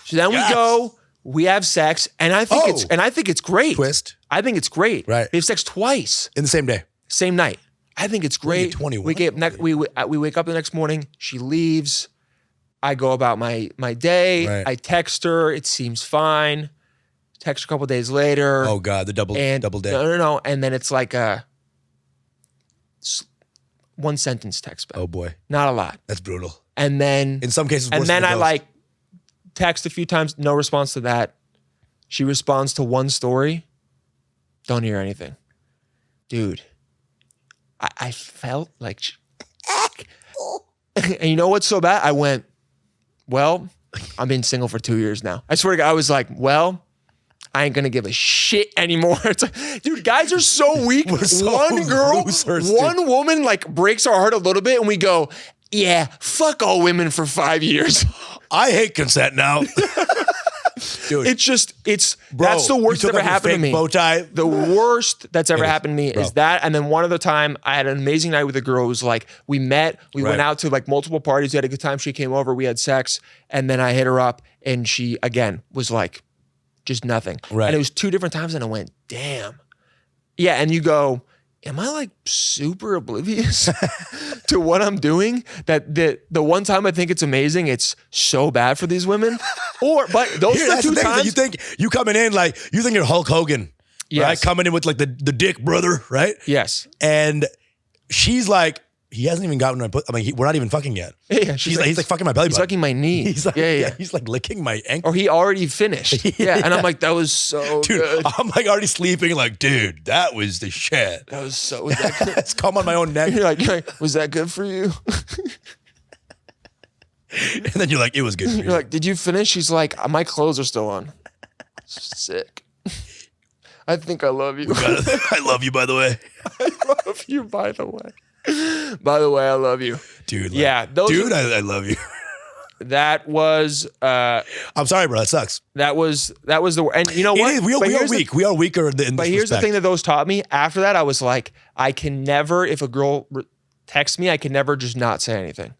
Speaker 3: So then
Speaker 4: Yes.
Speaker 3: we go. We have sex, and I think it's great.
Speaker 4: Twist.
Speaker 3: I think it's great.
Speaker 4: Right.
Speaker 3: We have sex twice,
Speaker 4: In the same day.
Speaker 3: same night. I think it's great.
Speaker 4: 21.
Speaker 3: We wake up the next morning. She leaves. I go about my day.
Speaker 4: Right.
Speaker 3: I text her. It seems fine. Text her a couple days later.
Speaker 4: Oh God, the double day.
Speaker 3: No. And then it's like a one sentence text back.
Speaker 4: Oh boy,
Speaker 3: Not a lot.
Speaker 4: that's brutal.
Speaker 3: And then
Speaker 4: In some cases, worse
Speaker 3: and then
Speaker 4: than
Speaker 3: I
Speaker 4: the
Speaker 3: like text a few times, no response to that. She responds to one story, don't hear anything. Dude, I felt like, and you know what's so bad? I went, well, I've been single for 2 years now. I swear to God, I was like, well, I ain't gonna give a shit anymore. It's like, dude, guys are so weak.
Speaker 4: We're so
Speaker 3: One girl,
Speaker 4: losers, dude.
Speaker 3: one woman like breaks our heart a little bit and we go, yeah, fuck all women for 5 years.
Speaker 4: I hate consent now. Dude,
Speaker 3: Bro, that's the worst
Speaker 4: you
Speaker 3: that's
Speaker 4: took
Speaker 3: ever
Speaker 4: off your
Speaker 3: happened to
Speaker 4: fake
Speaker 3: me.
Speaker 4: bow tie.
Speaker 3: The worst that's ever
Speaker 4: It is,
Speaker 3: happened to me
Speaker 4: bro.
Speaker 3: is that. And then one other time I had an amazing night with a girl who was like, we met, we went
Speaker 4: Right.
Speaker 3: out to like multiple parties, we had a good time. She came over, we had sex, and then I hit her up and she again was like, just nothing.
Speaker 4: Right.
Speaker 3: And it was 2 different times and I went, damn. Yeah, and you go, am I like super oblivious to what I'm doing? That the one time I think it's amazing, it's so bad for these women. But those
Speaker 4: Here,
Speaker 3: are the
Speaker 4: that's
Speaker 3: 2
Speaker 4: the thing,
Speaker 3: times.
Speaker 4: you think you coming in like you think you're Hulk Hogan,
Speaker 3: Yes.
Speaker 4: right? Coming in with like the dick brother, right?
Speaker 3: Yes.
Speaker 4: And she's like he hasn't even gotten my. I mean, we're not even fucking yet.
Speaker 3: Yeah,
Speaker 4: he's like fucking my belly
Speaker 3: He's
Speaker 4: button.
Speaker 3: sucking my knee.
Speaker 4: He's like,
Speaker 3: yeah.
Speaker 4: he's like licking my ankle.
Speaker 3: Or he already finished. Yeah, and I'm like, that was so
Speaker 4: Dude,
Speaker 3: good.
Speaker 4: I'm like already sleeping. Like, dude, that was the shit.
Speaker 3: That was so. Was that good?
Speaker 4: It's come on my own neck.
Speaker 3: You're like, was that good for you?
Speaker 4: And then you're like, it was good. For
Speaker 3: You're like, did you finish? He's like, my clothes are still on. Sick. I think I love you.
Speaker 4: I love you, by the way.
Speaker 3: I love you, by the way. By the way, I love you.
Speaker 4: Dude. Like,
Speaker 3: Yeah.
Speaker 4: I love you.
Speaker 3: That was,
Speaker 4: I'm sorry, bro. That sucks.
Speaker 3: that was the, and you know what?
Speaker 4: We are weak. We are weaker in this
Speaker 3: But here's the thing that those taught me. After that, I was like, I can never, if a girl texts me, I can never just not say anything.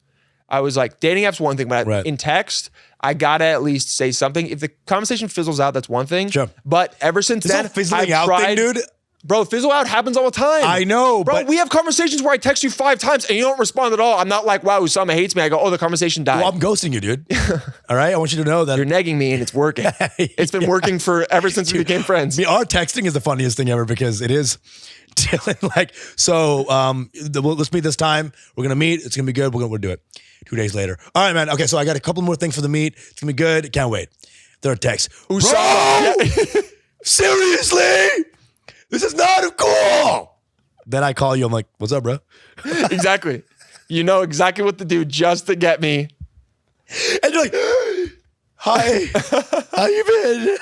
Speaker 3: I was like, dating apps one thing, but
Speaker 4: Right.
Speaker 3: in text, I gotta at least say something. If the conversation fizzles out, that's one thing.
Speaker 4: Sure.
Speaker 3: But ever since
Speaker 4: This
Speaker 3: then,
Speaker 4: whole fizzling
Speaker 3: I've
Speaker 4: out
Speaker 3: tried,
Speaker 4: thing, dude.
Speaker 3: Bro, fizzle out happens all the time.
Speaker 4: I know,
Speaker 3: Bro,
Speaker 4: but
Speaker 3: we have conversations where I text you 5 times and you don't respond at all. I'm not like, wow, Usama hates me. I go, oh, the conversation died.
Speaker 4: well, I'm ghosting you, dude. All right, I want you to know that
Speaker 3: You're negging me and it's working. It's been working for ever since we became friends.
Speaker 4: our texting is the funniest thing ever because it is. Like, so let's meet this time. We're gonna meet. It's gonna be good. We'll do it. 2 days later. All right, man. Okay, so I got a couple more things for the meet. It's gonna be good. Can't wait. Third text.
Speaker 3: Usama.
Speaker 4: Bro! Seriously? This is not cool. Then I call you. I'm like, what's up, bro?
Speaker 3: Exactly. You know exactly what to do just to get me.
Speaker 4: And you're like, hi, how you been?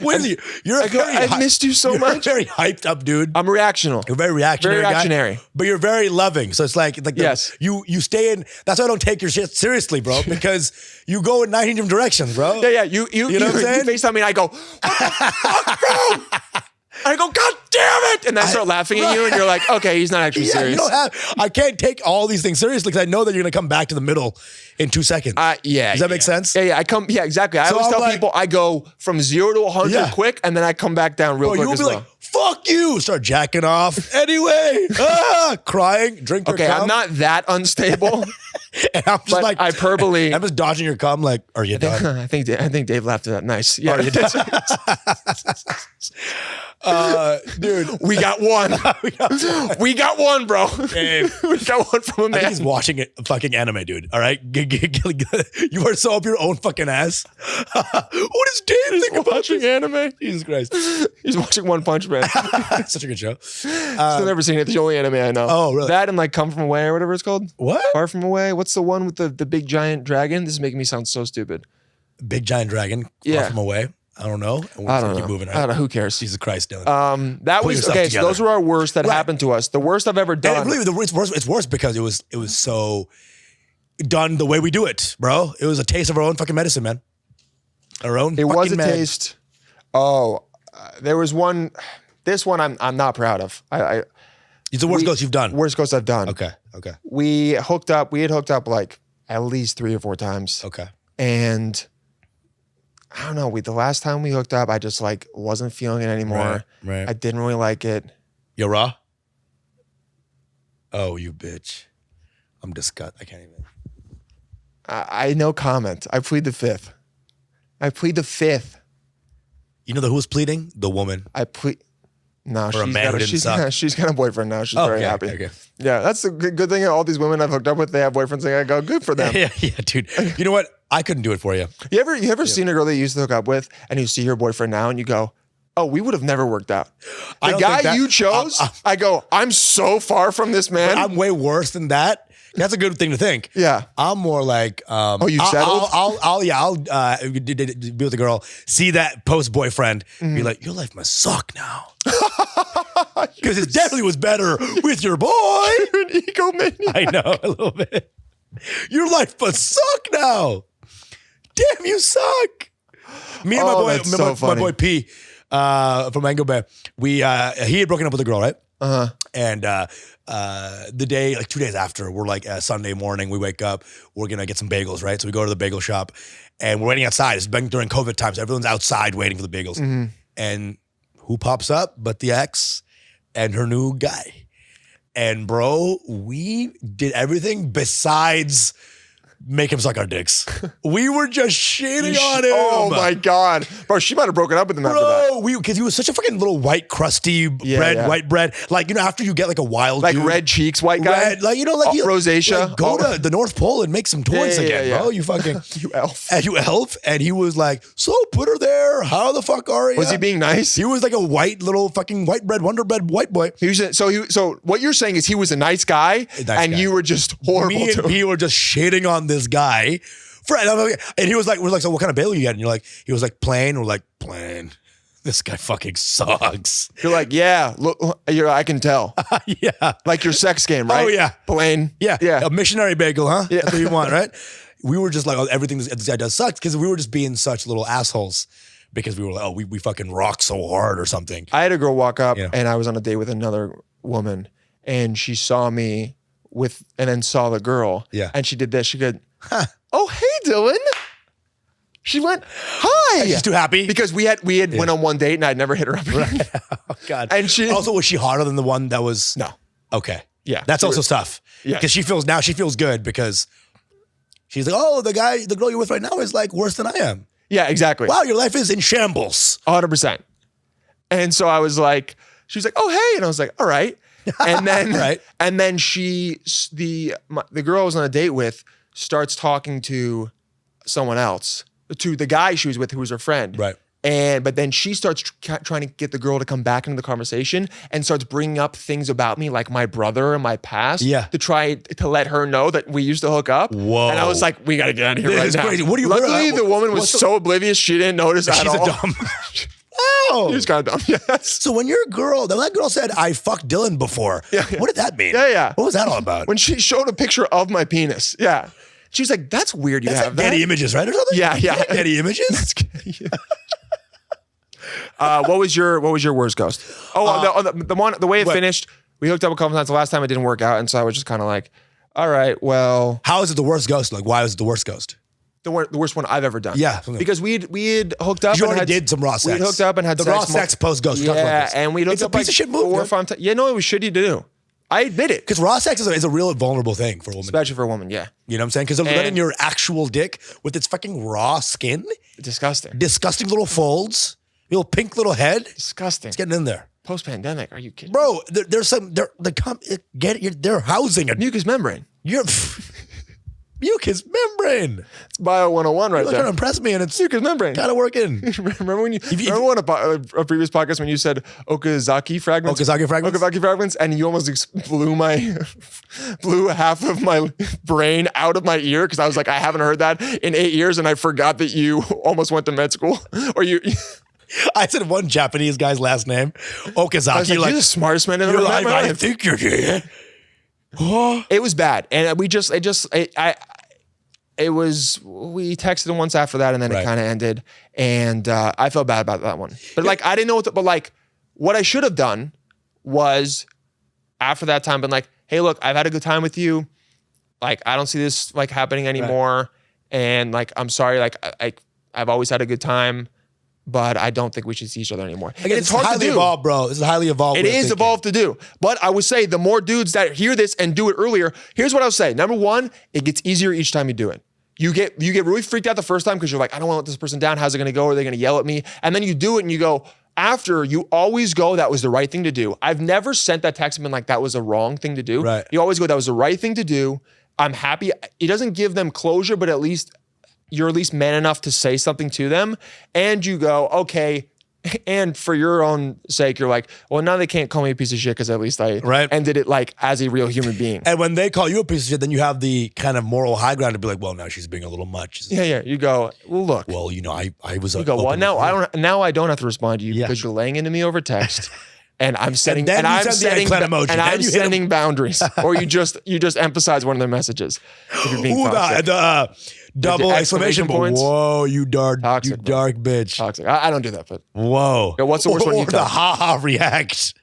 Speaker 4: Wendy,
Speaker 3: I missed you so much.
Speaker 4: You're very hyped up, dude.
Speaker 3: I'm reactional.
Speaker 4: You're very reactionary.
Speaker 3: Very
Speaker 4: guy,
Speaker 3: reactionary.
Speaker 4: but you're very loving. So it's like
Speaker 3: Yes.
Speaker 4: you stay in. That's why I don't take your shit seriously, bro. Because you go in 9 different directions, bro.
Speaker 3: Yeah. You
Speaker 4: know what I'm saying?
Speaker 3: You FaceTime me and I go, what the fuck, bro? And I go, God damn it! And I start laughing at you, and you're like, okay, he's not actually
Speaker 4: Yeah,
Speaker 3: serious.
Speaker 4: I can't take all these things seriously because I know that you're gonna come back to the middle in 2 seconds.
Speaker 3: Yeah.
Speaker 4: Does that make sense?
Speaker 3: Yeah. Yeah, exactly. I
Speaker 4: So
Speaker 3: always
Speaker 4: I'm
Speaker 3: tell
Speaker 4: like-
Speaker 3: people I go from 0 to 100
Speaker 4: Yeah.
Speaker 3: quick, and then I come back down real
Speaker 4: Bro,
Speaker 3: quick
Speaker 4: you'll
Speaker 3: as
Speaker 4: be
Speaker 3: well.
Speaker 4: like, fuck you. Start jacking off. Anyway, crying, drink your
Speaker 3: Okay,
Speaker 4: cum.
Speaker 3: I'm not that unstable,
Speaker 4: And I'm just
Speaker 3: but
Speaker 4: like,
Speaker 3: hyperbole.
Speaker 4: I'm just dodging your cum like, are you done?
Speaker 3: I think Dave laughed at that. Nice. Yeah.
Speaker 4: Dude,
Speaker 3: We got one. We got one, bro.
Speaker 4: Dave.
Speaker 3: We got one from a
Speaker 4: I think
Speaker 3: man.
Speaker 4: he's watching a fucking anime, dude. All right? You are so up your own fucking ass. What does Dave think about
Speaker 3: watching
Speaker 4: this?
Speaker 3: anime.
Speaker 4: Jesus Christ.
Speaker 3: He's watching One Punch Man.
Speaker 4: Such a good show.
Speaker 3: Still never seen it. It's the only anime I know.
Speaker 4: Oh, really?
Speaker 3: That and like Come From Away or whatever it's called.
Speaker 4: What?
Speaker 3: Far From Away. What's the one with the big giant dragon? This is making me sound so stupid.
Speaker 4: Big giant dragon.
Speaker 3: Yeah.
Speaker 4: Far from away. I don't know. And we'll
Speaker 3: I don't
Speaker 4: keep
Speaker 3: know.
Speaker 4: moving.
Speaker 3: I don't know. Who cares?
Speaker 4: Jesus Christ, Dylan.
Speaker 3: That
Speaker 4: Put
Speaker 3: was
Speaker 4: yourself
Speaker 3: okay.
Speaker 4: together.
Speaker 3: So those were our worst that
Speaker 4: Right.
Speaker 3: happened to us. The worst I've ever
Speaker 4: And
Speaker 3: done.
Speaker 4: really, it's worse because it was so done the way we do it, bro. It was a taste of our own fucking medicine, man. Our own.
Speaker 3: It was a
Speaker 4: fucking med.
Speaker 3: taste. Oh, there was one. This one I'm not proud of.
Speaker 4: It's the worst ghost you've done.
Speaker 3: Worst ghost I've done.
Speaker 4: Okay.
Speaker 3: We had hooked up like at least 3 or 4 times.
Speaker 4: Okay.
Speaker 3: And I don't know. The last time we hooked up, I just like wasn't feeling it anymore.
Speaker 4: Right.
Speaker 3: I didn't really like it.
Speaker 4: You raw? Oh, you bitch. I'm disgusted. I can't even.
Speaker 3: I no comment. I plead the fifth.
Speaker 4: You know who was pleading? The woman.
Speaker 3: I plead. No,
Speaker 4: Or a man who didn't suck.
Speaker 3: she's got a boyfriend now. She's very happy.
Speaker 4: Okay.
Speaker 3: Yeah, that's the good thing. All these women I've hooked up with, they have boyfriends. And I go, good for them.
Speaker 4: yeah, dude. You know what? I couldn't do it for you.
Speaker 3: You ever seen a girl that you used to hook up with, and you see her boyfriend now, and you go, oh, we would have never worked out.
Speaker 4: I
Speaker 3: The
Speaker 4: don't
Speaker 3: guy
Speaker 4: think that-
Speaker 3: you chose, I go, I'm so far from this man.
Speaker 4: I'm way worse than that. That's a good thing to think.
Speaker 3: Yeah.
Speaker 4: I'm more like,
Speaker 3: you settled?
Speaker 4: I'll be with a girl, see that post boyfriend, be like, your life must suck now. Because it definitely was better with your boy.
Speaker 3: You're an egomaniac.
Speaker 4: I know, a little bit. Your life must suck now. Damn, you suck. Me and my boy,
Speaker 3: that's so
Speaker 4: my
Speaker 3: funny.
Speaker 4: boy P from Mango Bay, he had broken up with a girl, right?
Speaker 3: Uh-huh.
Speaker 4: And the day, like 2 days after, we're like Sunday morning, we wake up, we're gonna get some bagels, right? So we go to the bagel shop and we're waiting outside. It's been during COVID times. Everyone's outside waiting for the bagels.
Speaker 3: Mm-hmm.
Speaker 4: And who pops up but the ex and her new guy? And bro, we did everything besides make him suck our dicks. We were just shitting on him.
Speaker 3: Oh my God. Bro, she might have broken up with him after that.
Speaker 4: Bro, because he was such a fucking little white, crusty white bread. Like, after you get like a wild
Speaker 3: Like
Speaker 4: dude,
Speaker 3: red cheeks, white guy.
Speaker 4: red, like, like
Speaker 3: rosacea.
Speaker 4: Like, go to the North Pole and make some toys again, bro. You fucking
Speaker 3: you elf.
Speaker 4: And you elf. And he was like, so put her there. How the fuck are you?
Speaker 3: Was he being nice?
Speaker 4: He was like a white little fucking white bread, Wonder Bread white boy.
Speaker 3: So what you're saying is he was a nice guy, you were just horrible
Speaker 4: Me
Speaker 3: to
Speaker 4: and
Speaker 3: him.
Speaker 4: he were just shitting on this guy. And he was like, so what kind of bail you get? And he was like, plain. We're like, plain. This guy fucking sucks.
Speaker 3: You're like, yeah, look, I can tell.
Speaker 4: Yeah.
Speaker 3: Like your sex game, right?
Speaker 4: Oh, yeah.
Speaker 3: Plain.
Speaker 4: Yeah.
Speaker 3: Yeah.
Speaker 4: A missionary bagel, huh?
Speaker 3: Yeah.
Speaker 4: That's what you want, right? We were just like, oh, everything this guy does sucks because we were just being such little assholes because we were like, oh, we fucking rock so hard or something.
Speaker 3: I had a girl walk up
Speaker 4: Yeah.
Speaker 3: and I was on a date with another woman and she saw me and then saw the girl.
Speaker 4: Yeah.
Speaker 3: And she did this. She goes, oh, hey, Dylan. She went, hi.
Speaker 4: She's too happy.
Speaker 3: Because we had went on one date and I'd never hit her up again.
Speaker 4: Oh, God.
Speaker 3: And she
Speaker 4: also, was she hotter than the one that was?
Speaker 3: No.
Speaker 4: Okay.
Speaker 3: Yeah.
Speaker 4: That's also tough.
Speaker 3: Yeah.
Speaker 4: Because she feels good because she's like, oh, the girl you're with right now is like worse than I am.
Speaker 3: Yeah, exactly.
Speaker 4: Wow, your life is in shambles.
Speaker 3: 100%. And so I was like, she was like, oh, hey. And I was like, all right. And then,
Speaker 4: Right.
Speaker 3: And then the girl I was on a date with starts talking to someone else, to the guy she was with who was her friend.
Speaker 4: Right.
Speaker 3: But then she starts trying to get the girl to come back into the conversation and starts bringing up things about me, like my brother and my past, to try to let her know that we used to hook up.
Speaker 4: Whoa.
Speaker 3: And I was like, we got to get out of here
Speaker 4: This
Speaker 3: right
Speaker 4: is
Speaker 3: now.
Speaker 4: crazy.
Speaker 3: Luckily, the woman was so oblivious, she didn't notice at all.
Speaker 4: She's a dumb. Oh.
Speaker 3: She was kind of dumb, yes.
Speaker 4: So when that girl said, I fucked Dylan before, what did that mean?
Speaker 3: Yeah.
Speaker 4: What was that all about?
Speaker 3: When she showed a picture of my penis, yeah. She was like, that's weird you
Speaker 4: That's
Speaker 3: have
Speaker 4: like
Speaker 3: that.
Speaker 4: Getty Images, right? Or something?
Speaker 3: Yeah.
Speaker 4: Getty Images?
Speaker 3: That's Getty. What was your worst ghost? The way it finished, we hooked up a couple times. The last time it didn't work out, and so I was just kind of like, all right, well.
Speaker 4: How is it the worst ghost? Like, why was it the worst ghost?
Speaker 3: The worst one I've ever done.
Speaker 4: Yeah.
Speaker 3: Because we had hooked up.
Speaker 4: You
Speaker 3: and
Speaker 4: already
Speaker 3: had,
Speaker 4: did some raw sex.
Speaker 3: We hooked up and had
Speaker 4: the
Speaker 3: sex.
Speaker 4: raw sex post ghost.
Speaker 3: Yeah, and we hooked
Speaker 4: it's
Speaker 3: up
Speaker 4: a piece of shit move.
Speaker 3: 4 or 5 times. Yeah, no, it was shitty to do. I admit it.
Speaker 4: Because raw sex is a real vulnerable thing for a woman.
Speaker 3: Especially for a woman, yeah.
Speaker 4: You know what I'm saying? Because letting your actual dick with its fucking raw skin,
Speaker 3: Disgusting.
Speaker 4: disgusting little folds, little pink little head,
Speaker 3: Disgusting.
Speaker 4: it's getting in there.
Speaker 3: Post-pandemic, are you kidding?
Speaker 4: Bro, there's some, they're housing it.
Speaker 3: Mucous membrane.
Speaker 4: Mucous membrane.
Speaker 3: It's Bio 101 right
Speaker 4: You're trying to
Speaker 3: there.
Speaker 4: impress me and it's
Speaker 3: Mucous membrane.
Speaker 4: kind of working.
Speaker 3: Remember when remember on a previous podcast when you said Okazaki fragments?
Speaker 4: Okazaki fragments?
Speaker 3: Okazaki fragments, and you almost blew half of my brain out of my ear because I was like, I haven't heard that in 8 years, and I forgot that you almost went to med school, or you.
Speaker 4: I said one Japanese guy's last name, Okazaki.
Speaker 3: I was like, you're the smartest man I've ever
Speaker 4: you're
Speaker 3: met in
Speaker 4: like,
Speaker 3: my
Speaker 4: I
Speaker 3: life.
Speaker 4: think you're here.
Speaker 3: It was bad, and we texted once after that, and then it
Speaker 4: Right.
Speaker 3: kind of ended, and I felt bad about that one. But like, I didn't know what I should have done was after that time been like, hey, look, I've had a good time with you. Like, I don't see this like happening anymore, and like, I'm sorry. Like, I've always had a good time, but I don't think we should see each other anymore.
Speaker 4: Again,
Speaker 3: And
Speaker 4: it's highly evolved, bro. This is highly evolved.
Speaker 3: It
Speaker 4: way of
Speaker 3: is
Speaker 4: thinking.
Speaker 3: evolved to do. But I would say the more dudes that hear this and do it earlier, here's what I would say. Number one, it gets easier each time you do it. You get really freaked out the first time because you're like, I don't want to let this person down. How's it going to go? Are they going to yell at me? And then you do it and you go, after, you always go, that was the right thing to do. I've never sent that text and been like, that was a wrong thing to do.
Speaker 4: Right.
Speaker 3: You always go, that was the right thing to do. I'm happy. It doesn't give them closure, but at least you're at least man enough to say something to them. And you go, okay. And for your own sake, you're like, well, now they can't call me a piece of shit because at least I ended it like as a real human being.
Speaker 4: And when they call you a piece of shit, then you have the kind of moral high ground to be like, well, now she's being a little much.
Speaker 3: Yeah. You go, well, look.
Speaker 4: Well, I was.
Speaker 3: You go, well, now I don't have to respond to you because you're laying into me over text. And I'm setting
Speaker 4: then you send the eggplant emoji.
Speaker 3: and
Speaker 4: Then
Speaker 3: I'm
Speaker 4: you hit 'em.
Speaker 3: setting boundaries, or you just emphasize one of their messages. If you're being
Speaker 4: Ooh,
Speaker 3: toxic.
Speaker 4: the double exclamation
Speaker 3: points.
Speaker 4: Whoa, you dark,
Speaker 3: Toxic,
Speaker 4: you
Speaker 3: bro.
Speaker 4: dark bitch.
Speaker 3: Toxic. I don't do that, but
Speaker 4: Whoa.
Speaker 3: Yeah, what's the worst one
Speaker 4: Or
Speaker 3: you've
Speaker 4: the
Speaker 3: done?
Speaker 4: ha-ha react.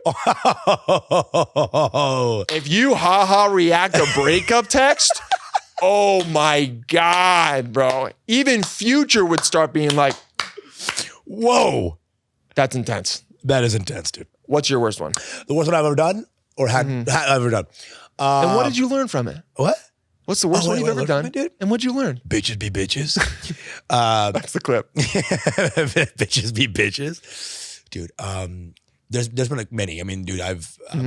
Speaker 4: Oh.
Speaker 3: if you react a breakup text, oh my God, bro. Even Future would start being like,
Speaker 4: Whoa.
Speaker 3: that's intense.
Speaker 4: That is intense, dude.
Speaker 3: What's your worst one?
Speaker 4: The worst one I've ever done or had ever done.
Speaker 3: And what did you learn from it?
Speaker 4: What?
Speaker 3: What's the worst
Speaker 4: Oh,
Speaker 3: one
Speaker 4: wait,
Speaker 3: you've ever
Speaker 4: what
Speaker 3: done?
Speaker 4: I did?
Speaker 3: And what'd you learn?
Speaker 4: Bitches be bitches.
Speaker 3: That's the clip.
Speaker 4: Bitches be bitches. Dude, there's been like many. I mean, dude, I'm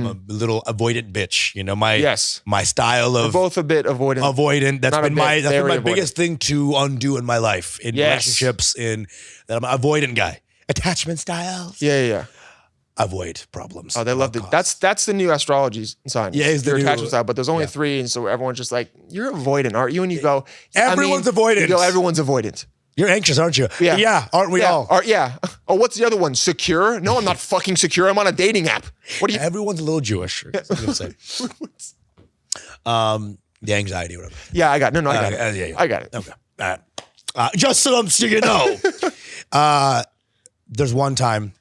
Speaker 4: a little avoidant bitch. You know, my style
Speaker 3: We're
Speaker 4: of
Speaker 3: both a bit avoidant.
Speaker 4: avoidant. That's
Speaker 3: Not a
Speaker 4: been
Speaker 3: bit,
Speaker 4: my
Speaker 3: very
Speaker 4: biggest thing to undo in my life, in relationships, in that I'm an avoidant guy. Attachment styles.
Speaker 3: Yeah.
Speaker 4: Avoid problems.
Speaker 3: Oh, they love it. That's the new astrology sign.
Speaker 4: Yeah, it's the
Speaker 3: your
Speaker 4: new-
Speaker 3: attachment style, but there's only 3, and so everyone's just like, you're avoidant, aren't you? And you go,
Speaker 4: Everyone's avoidant.
Speaker 3: You go, everyone's avoidant.
Speaker 4: You're anxious, aren't you?
Speaker 3: Yeah.
Speaker 4: Aren't we all?
Speaker 3: Oh, what's the other one? Secure? No, I'm not fucking secure. I'm on a dating app. What do you?
Speaker 4: Everyone's a little Jewish. I'm gonna say. The anxiety, whatever.
Speaker 3: Yeah, I got it. No, I got it.
Speaker 4: Yeah.
Speaker 3: I got it.
Speaker 4: Okay. Just so you know, there's one time.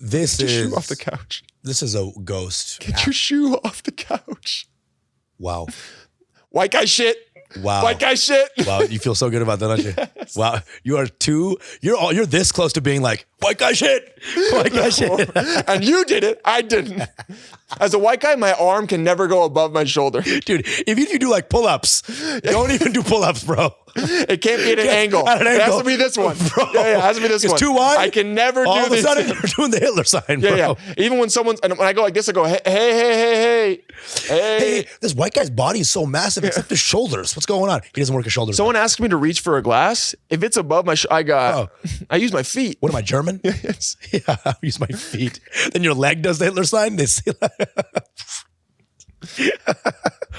Speaker 4: This
Speaker 3: Get your
Speaker 4: is
Speaker 3: shoe off the couch.
Speaker 4: This is a ghost.
Speaker 3: Get your shoe off the couch.
Speaker 4: Wow.
Speaker 3: White guy shit.
Speaker 4: Wow.
Speaker 3: White guy shit.
Speaker 4: Wow, you feel so good about that, don't you? Yes. Wow, you're this close to being like, white guy shit. White guy shit.
Speaker 3: And you did it. I didn't. As a white guy, my arm can never go above my shoulder.
Speaker 4: Dude, if you do like pull-ups, don't even do pull-ups, bro.
Speaker 3: It can't be at an angle. It has to be this one.
Speaker 4: Bro.
Speaker 3: Yeah, it has to be this one.
Speaker 4: It's too wide.
Speaker 3: I can never
Speaker 4: All
Speaker 3: do
Speaker 4: of a
Speaker 3: this.
Speaker 4: sudden, you're doing the Hitler sign, bro.
Speaker 3: Yeah. Even when when I go like this, I go, hey.
Speaker 4: Hey, this white guy's body is so massive except his shoulders. What's going on? He doesn't work his shoulders.
Speaker 3: Someone asked me to reach for a glass. If it's above my, I use my feet.
Speaker 4: What am I, German?
Speaker 3: Yes.
Speaker 4: Yeah, I use my feet. Then your leg does the Hitler sign. They see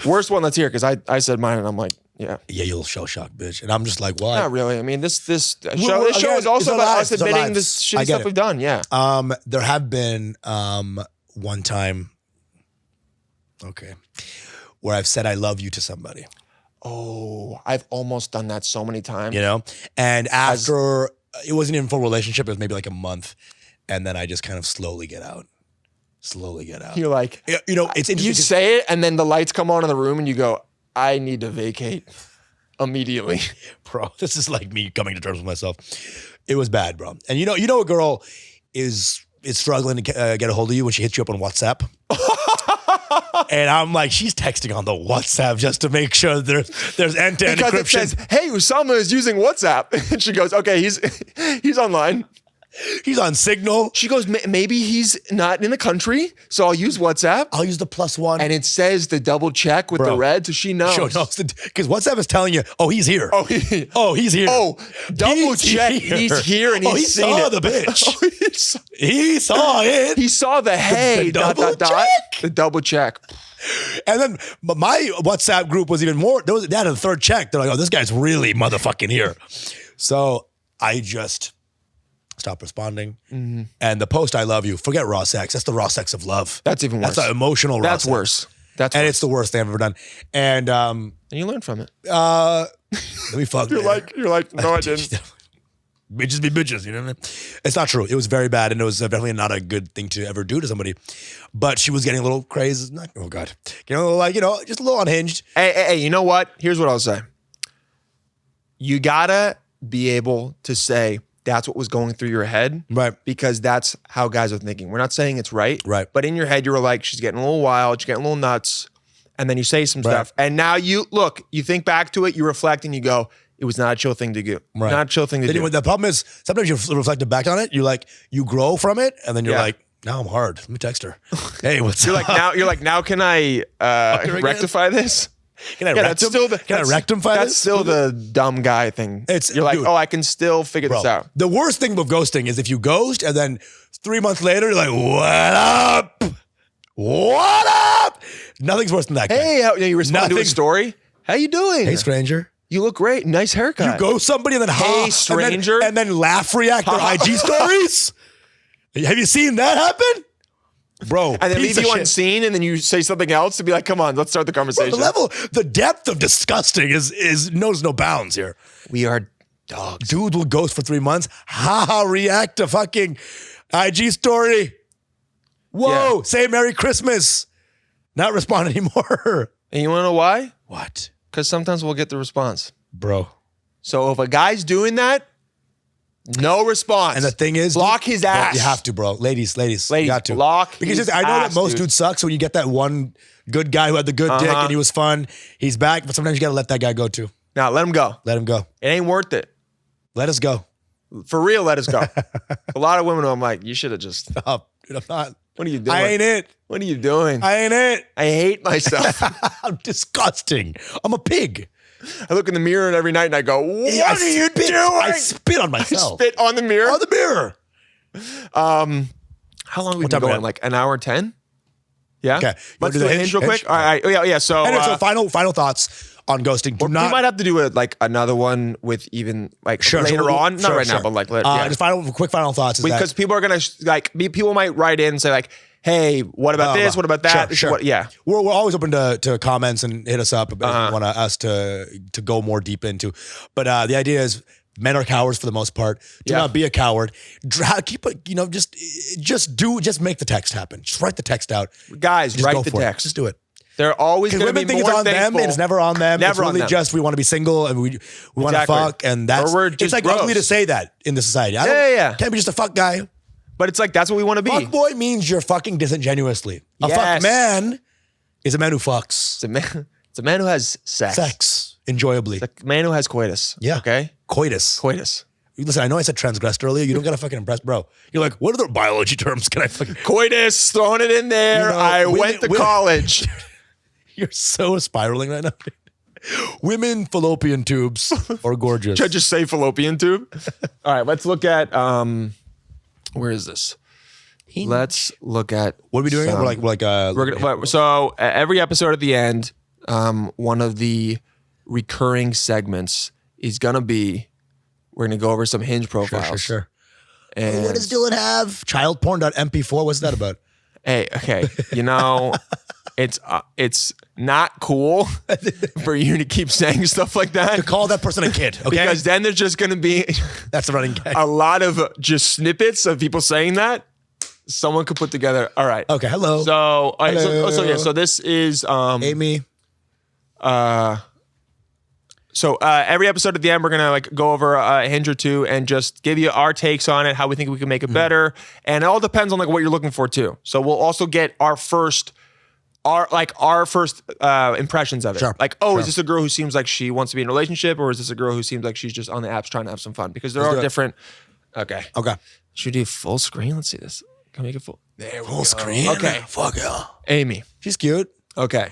Speaker 3: Worst one that's here because I said mine and I'm like, yeah,
Speaker 4: you little shell shock bitch. And I'm just like, what?
Speaker 3: not really. I mean, this show
Speaker 4: again,
Speaker 3: is also
Speaker 4: it's our
Speaker 3: about
Speaker 4: lives,
Speaker 3: us
Speaker 4: it's our
Speaker 3: admitting
Speaker 4: lives.
Speaker 3: this
Speaker 4: I
Speaker 3: shitty
Speaker 4: get
Speaker 3: stuff
Speaker 4: it.
Speaker 3: we've done. Yeah.
Speaker 4: There have been one time, okay, where I've said I love you to somebody.
Speaker 3: Oh, I've almost done that so many times.
Speaker 4: You know, and after it wasn't even a full relationship, it was maybe like a month, and then I just kind of slowly get out.
Speaker 3: You're like,
Speaker 4: You know, it's interesting.
Speaker 3: you say it, and then the lights come on in the room, and you go, I need to vacate immediately.
Speaker 4: Bro, this is like me coming to terms with myself. It was bad, bro. And you know, a girl is struggling to get a hold of you when she hits you up on WhatsApp. And I'm like, she's texting on the WhatsApp just to make sure there's end-to-end
Speaker 3: Because
Speaker 4: encryption.
Speaker 3: it says, hey, Usama is using WhatsApp. And she goes, okay, he's online.
Speaker 4: He's on Signal.
Speaker 3: She goes, maybe he's not in the country, so I'll use WhatsApp.
Speaker 4: I'll use the +1.
Speaker 3: And it says the double check with
Speaker 4: Bro.
Speaker 3: the red, so she knows.
Speaker 4: Because WhatsApp is telling you, oh, he's here.
Speaker 3: Oh,
Speaker 4: he's here.
Speaker 3: Oh, double
Speaker 4: He's
Speaker 3: check.
Speaker 4: here.
Speaker 3: He's here and he's
Speaker 4: he
Speaker 3: seen
Speaker 4: saw
Speaker 3: it.
Speaker 4: the bitch.
Speaker 3: Oh,
Speaker 4: He saw it.
Speaker 3: he saw the hey,
Speaker 4: the
Speaker 3: dot,
Speaker 4: double
Speaker 3: dot, dot.
Speaker 4: check?
Speaker 3: The double check.
Speaker 4: And then my WhatsApp group was even more. They had a third check. They're like, oh, this guy's really motherfucking here. So I just stopped responding.
Speaker 3: Mm-hmm.
Speaker 4: And the post, I love you. Forget raw sex. That's the raw sex of love.
Speaker 3: That's even worse.
Speaker 4: That's the emotional raw
Speaker 3: That's
Speaker 4: sex.
Speaker 3: worse. That's
Speaker 4: And
Speaker 3: worse.
Speaker 4: it's the worst thing I've ever done. And
Speaker 3: And you learn from it.
Speaker 4: let me fuck.
Speaker 3: You're like, no, I didn't.
Speaker 4: Bitches be bitches, you know what I mean? It's not true. It was very bad, and it was definitely not a good thing to ever do to somebody. But she was getting a little crazy. Oh, God. Getting a little, like, you know, just a little unhinged.
Speaker 3: Hey, you know what? Here's what I'll say. You gotta be able to say that's what was going through your head.
Speaker 4: Right.
Speaker 3: Because that's how guys are thinking. We're not saying it's right.
Speaker 4: Right.
Speaker 3: But in your head, you were like, she's getting a little wild, she's getting a little nuts. And then you say some stuff. And now you think back to it, you reflect, and you go, it was not a chill thing to do.
Speaker 4: Right.
Speaker 3: Not a chill thing to do.
Speaker 4: The problem is sometimes you reflect back on it. You grow from it, and then you're
Speaker 3: Yeah.
Speaker 4: like, now I'm hard. Let me text her. Hey, what's
Speaker 3: You're
Speaker 4: up?
Speaker 3: like, now can I
Speaker 4: again?
Speaker 3: rectify this?
Speaker 4: Can I
Speaker 3: Yeah,
Speaker 4: rectum? Can I rectify
Speaker 3: That's
Speaker 4: this?
Speaker 3: still the dumb guy thing. You're like,
Speaker 4: dude,
Speaker 3: oh, I can still figure this out.
Speaker 4: The worst thing with ghosting is if you ghost and then 3 months later you're like, what up? What up? Nothing's worse than that.
Speaker 3: Hey, you respond to a
Speaker 4: Nothing-
Speaker 3: story. How you doing?
Speaker 4: Hey, stranger.
Speaker 3: You look great. Nice haircut.
Speaker 4: You ghost somebody and then
Speaker 3: Hey, stranger.
Speaker 4: and then laugh react their IG stories. Have you seen that happen? Bro,
Speaker 3: and then
Speaker 4: piece
Speaker 3: leave
Speaker 4: of
Speaker 3: you
Speaker 4: shit.
Speaker 3: unseen, and then you say something else to be like, come on, let's start the conversation.
Speaker 4: The depth of disgusting is knows no bounds here.
Speaker 3: We are dogs.
Speaker 4: Dude will ghost for 3 months. React to fucking IG story. Whoa,
Speaker 3: Yeah.
Speaker 4: say Merry Christmas. Not respond anymore.
Speaker 3: And you want to know why?
Speaker 4: What?
Speaker 3: Because sometimes we'll get the response.
Speaker 4: Bro.
Speaker 3: So if a guy's doing that, No response.
Speaker 4: And the thing is,
Speaker 3: block his
Speaker 4: bro,
Speaker 3: ass.
Speaker 4: you have to, bro. Ladies, you got to.
Speaker 3: Block
Speaker 4: because
Speaker 3: his
Speaker 4: I know
Speaker 3: ass,
Speaker 4: that most
Speaker 3: dude.
Speaker 4: dudes suck. So when you get that one good guy who had the good dick and he was fun, he's back. But sometimes you got to let that guy go too.
Speaker 3: Now let him go.
Speaker 4: Let him go.
Speaker 3: It ain't worth it.
Speaker 4: Let us go.
Speaker 3: For real, let us go. A lot of women, I'm like, you should have just.
Speaker 4: Stop, dude. I'm not.
Speaker 3: What are you doing?
Speaker 4: I ain't it.
Speaker 3: What are you doing?
Speaker 4: I ain't it.
Speaker 3: I hate myself.
Speaker 4: I'm disgusting. I'm a pig.
Speaker 3: I look in the mirror every night and I go, what
Speaker 4: I
Speaker 3: are you
Speaker 4: spit.
Speaker 3: doing?
Speaker 4: I spit on myself.
Speaker 3: Spit on the mirror.
Speaker 4: On the mirror.
Speaker 3: How long have we
Speaker 4: What
Speaker 3: been
Speaker 4: time we
Speaker 3: going?
Speaker 4: at?
Speaker 3: Like an hour 10? Yeah.
Speaker 4: Okay.
Speaker 3: Let's do the hinge real quick. All right. Oh, yeah. So,
Speaker 4: Anyway, so final thoughts on ghosting. Do
Speaker 3: we
Speaker 4: not.
Speaker 3: might have to do another one with even later on. Not right now, but like later. Yeah.
Speaker 4: Just quick final thoughts. Is
Speaker 3: Because people are gonna people might write in and say like, "Hey, what about this? What about that?"
Speaker 4: Sure.
Speaker 3: Yeah,
Speaker 4: we're always open to comments and hit us up if you want us to go more deep into. But the idea is men are cowards for the most part. Do not be a coward. Keep it. Just make the text happen. Just write the text out.
Speaker 3: guys,
Speaker 4: Just
Speaker 3: write
Speaker 4: go
Speaker 3: the
Speaker 4: for it.
Speaker 3: text.
Speaker 4: Just do it.
Speaker 3: They're always
Speaker 4: Because
Speaker 3: going to
Speaker 4: women
Speaker 3: be
Speaker 4: think
Speaker 3: more
Speaker 4: it's on them,
Speaker 3: thankful.
Speaker 4: and it's never on them.
Speaker 3: Never
Speaker 4: it's
Speaker 3: on
Speaker 4: really
Speaker 3: them.
Speaker 4: just we want to be single and we want to
Speaker 3: Exactly.
Speaker 4: fuck, and that's
Speaker 3: Or we're
Speaker 4: it's
Speaker 3: just
Speaker 4: like
Speaker 3: bros.
Speaker 4: ugly to say that in the society.
Speaker 3: Yeah.
Speaker 4: Can't be just a fuck guy.
Speaker 3: But it's like that's what we want to be.
Speaker 4: Fuck boy means you're fucking disingenuously. A
Speaker 3: Yes.
Speaker 4: fuck man is a man who fucks.
Speaker 3: It's a man who has sex.
Speaker 4: Enjoyably.
Speaker 3: It's a man who has coitus.
Speaker 4: Yeah.
Speaker 3: Okay.
Speaker 4: Coitus.
Speaker 3: Listen,
Speaker 4: I know I said transgressed earlier. You don't gotta fucking impress, bro. You're like, what other biology terms can I fucking?
Speaker 3: Coitus, throwing it in there.
Speaker 4: You know,
Speaker 3: I
Speaker 4: women-
Speaker 3: went to
Speaker 4: women-
Speaker 3: college.
Speaker 4: You're so spiraling right now. Women fallopian tubes are gorgeous.
Speaker 3: Should I just say fallopian tube? All right, let's look at where is this? Let's look at
Speaker 4: What are we doing?
Speaker 3: some-
Speaker 4: We're
Speaker 3: We're gonna, every episode at the end, one of the recurring segments is gonna be we're gonna go over some hinge profiles.
Speaker 4: Sure.
Speaker 3: And
Speaker 4: What does Dylan have? Childporn.mp4. What's that about?
Speaker 3: hey, okay, it's not cool for you to keep saying stuff like that.
Speaker 4: To call that person a kid, okay?
Speaker 3: Because then there's just gonna be
Speaker 4: That's the running gag.
Speaker 3: a lot of just snippets of people saying that. Someone could put together. All right.
Speaker 4: Okay, hello.
Speaker 3: So, all right,
Speaker 4: Hello.
Speaker 3: so this is
Speaker 4: Amy.
Speaker 3: So every episode at the end, we're gonna go over a hinge or two and just give you our takes on it, how we think we can make it better, and it all depends on what you're looking for too. So we'll also get our first impressions of it.
Speaker 4: Sure.
Speaker 3: Is this a girl who seems like she wants to be in a relationship, or is this a girl who seems like she's just on the apps trying to have some fun? Because there
Speaker 4: Let's do
Speaker 3: are
Speaker 4: it.
Speaker 3: different. Okay.
Speaker 4: Okay.
Speaker 3: Should we do full screen? Let's see this. Can we make it full? There we
Speaker 4: Full
Speaker 3: go.
Speaker 4: screen.
Speaker 3: Okay.
Speaker 4: Fuck yeah.
Speaker 3: Amy.
Speaker 4: She's cute.
Speaker 3: Okay.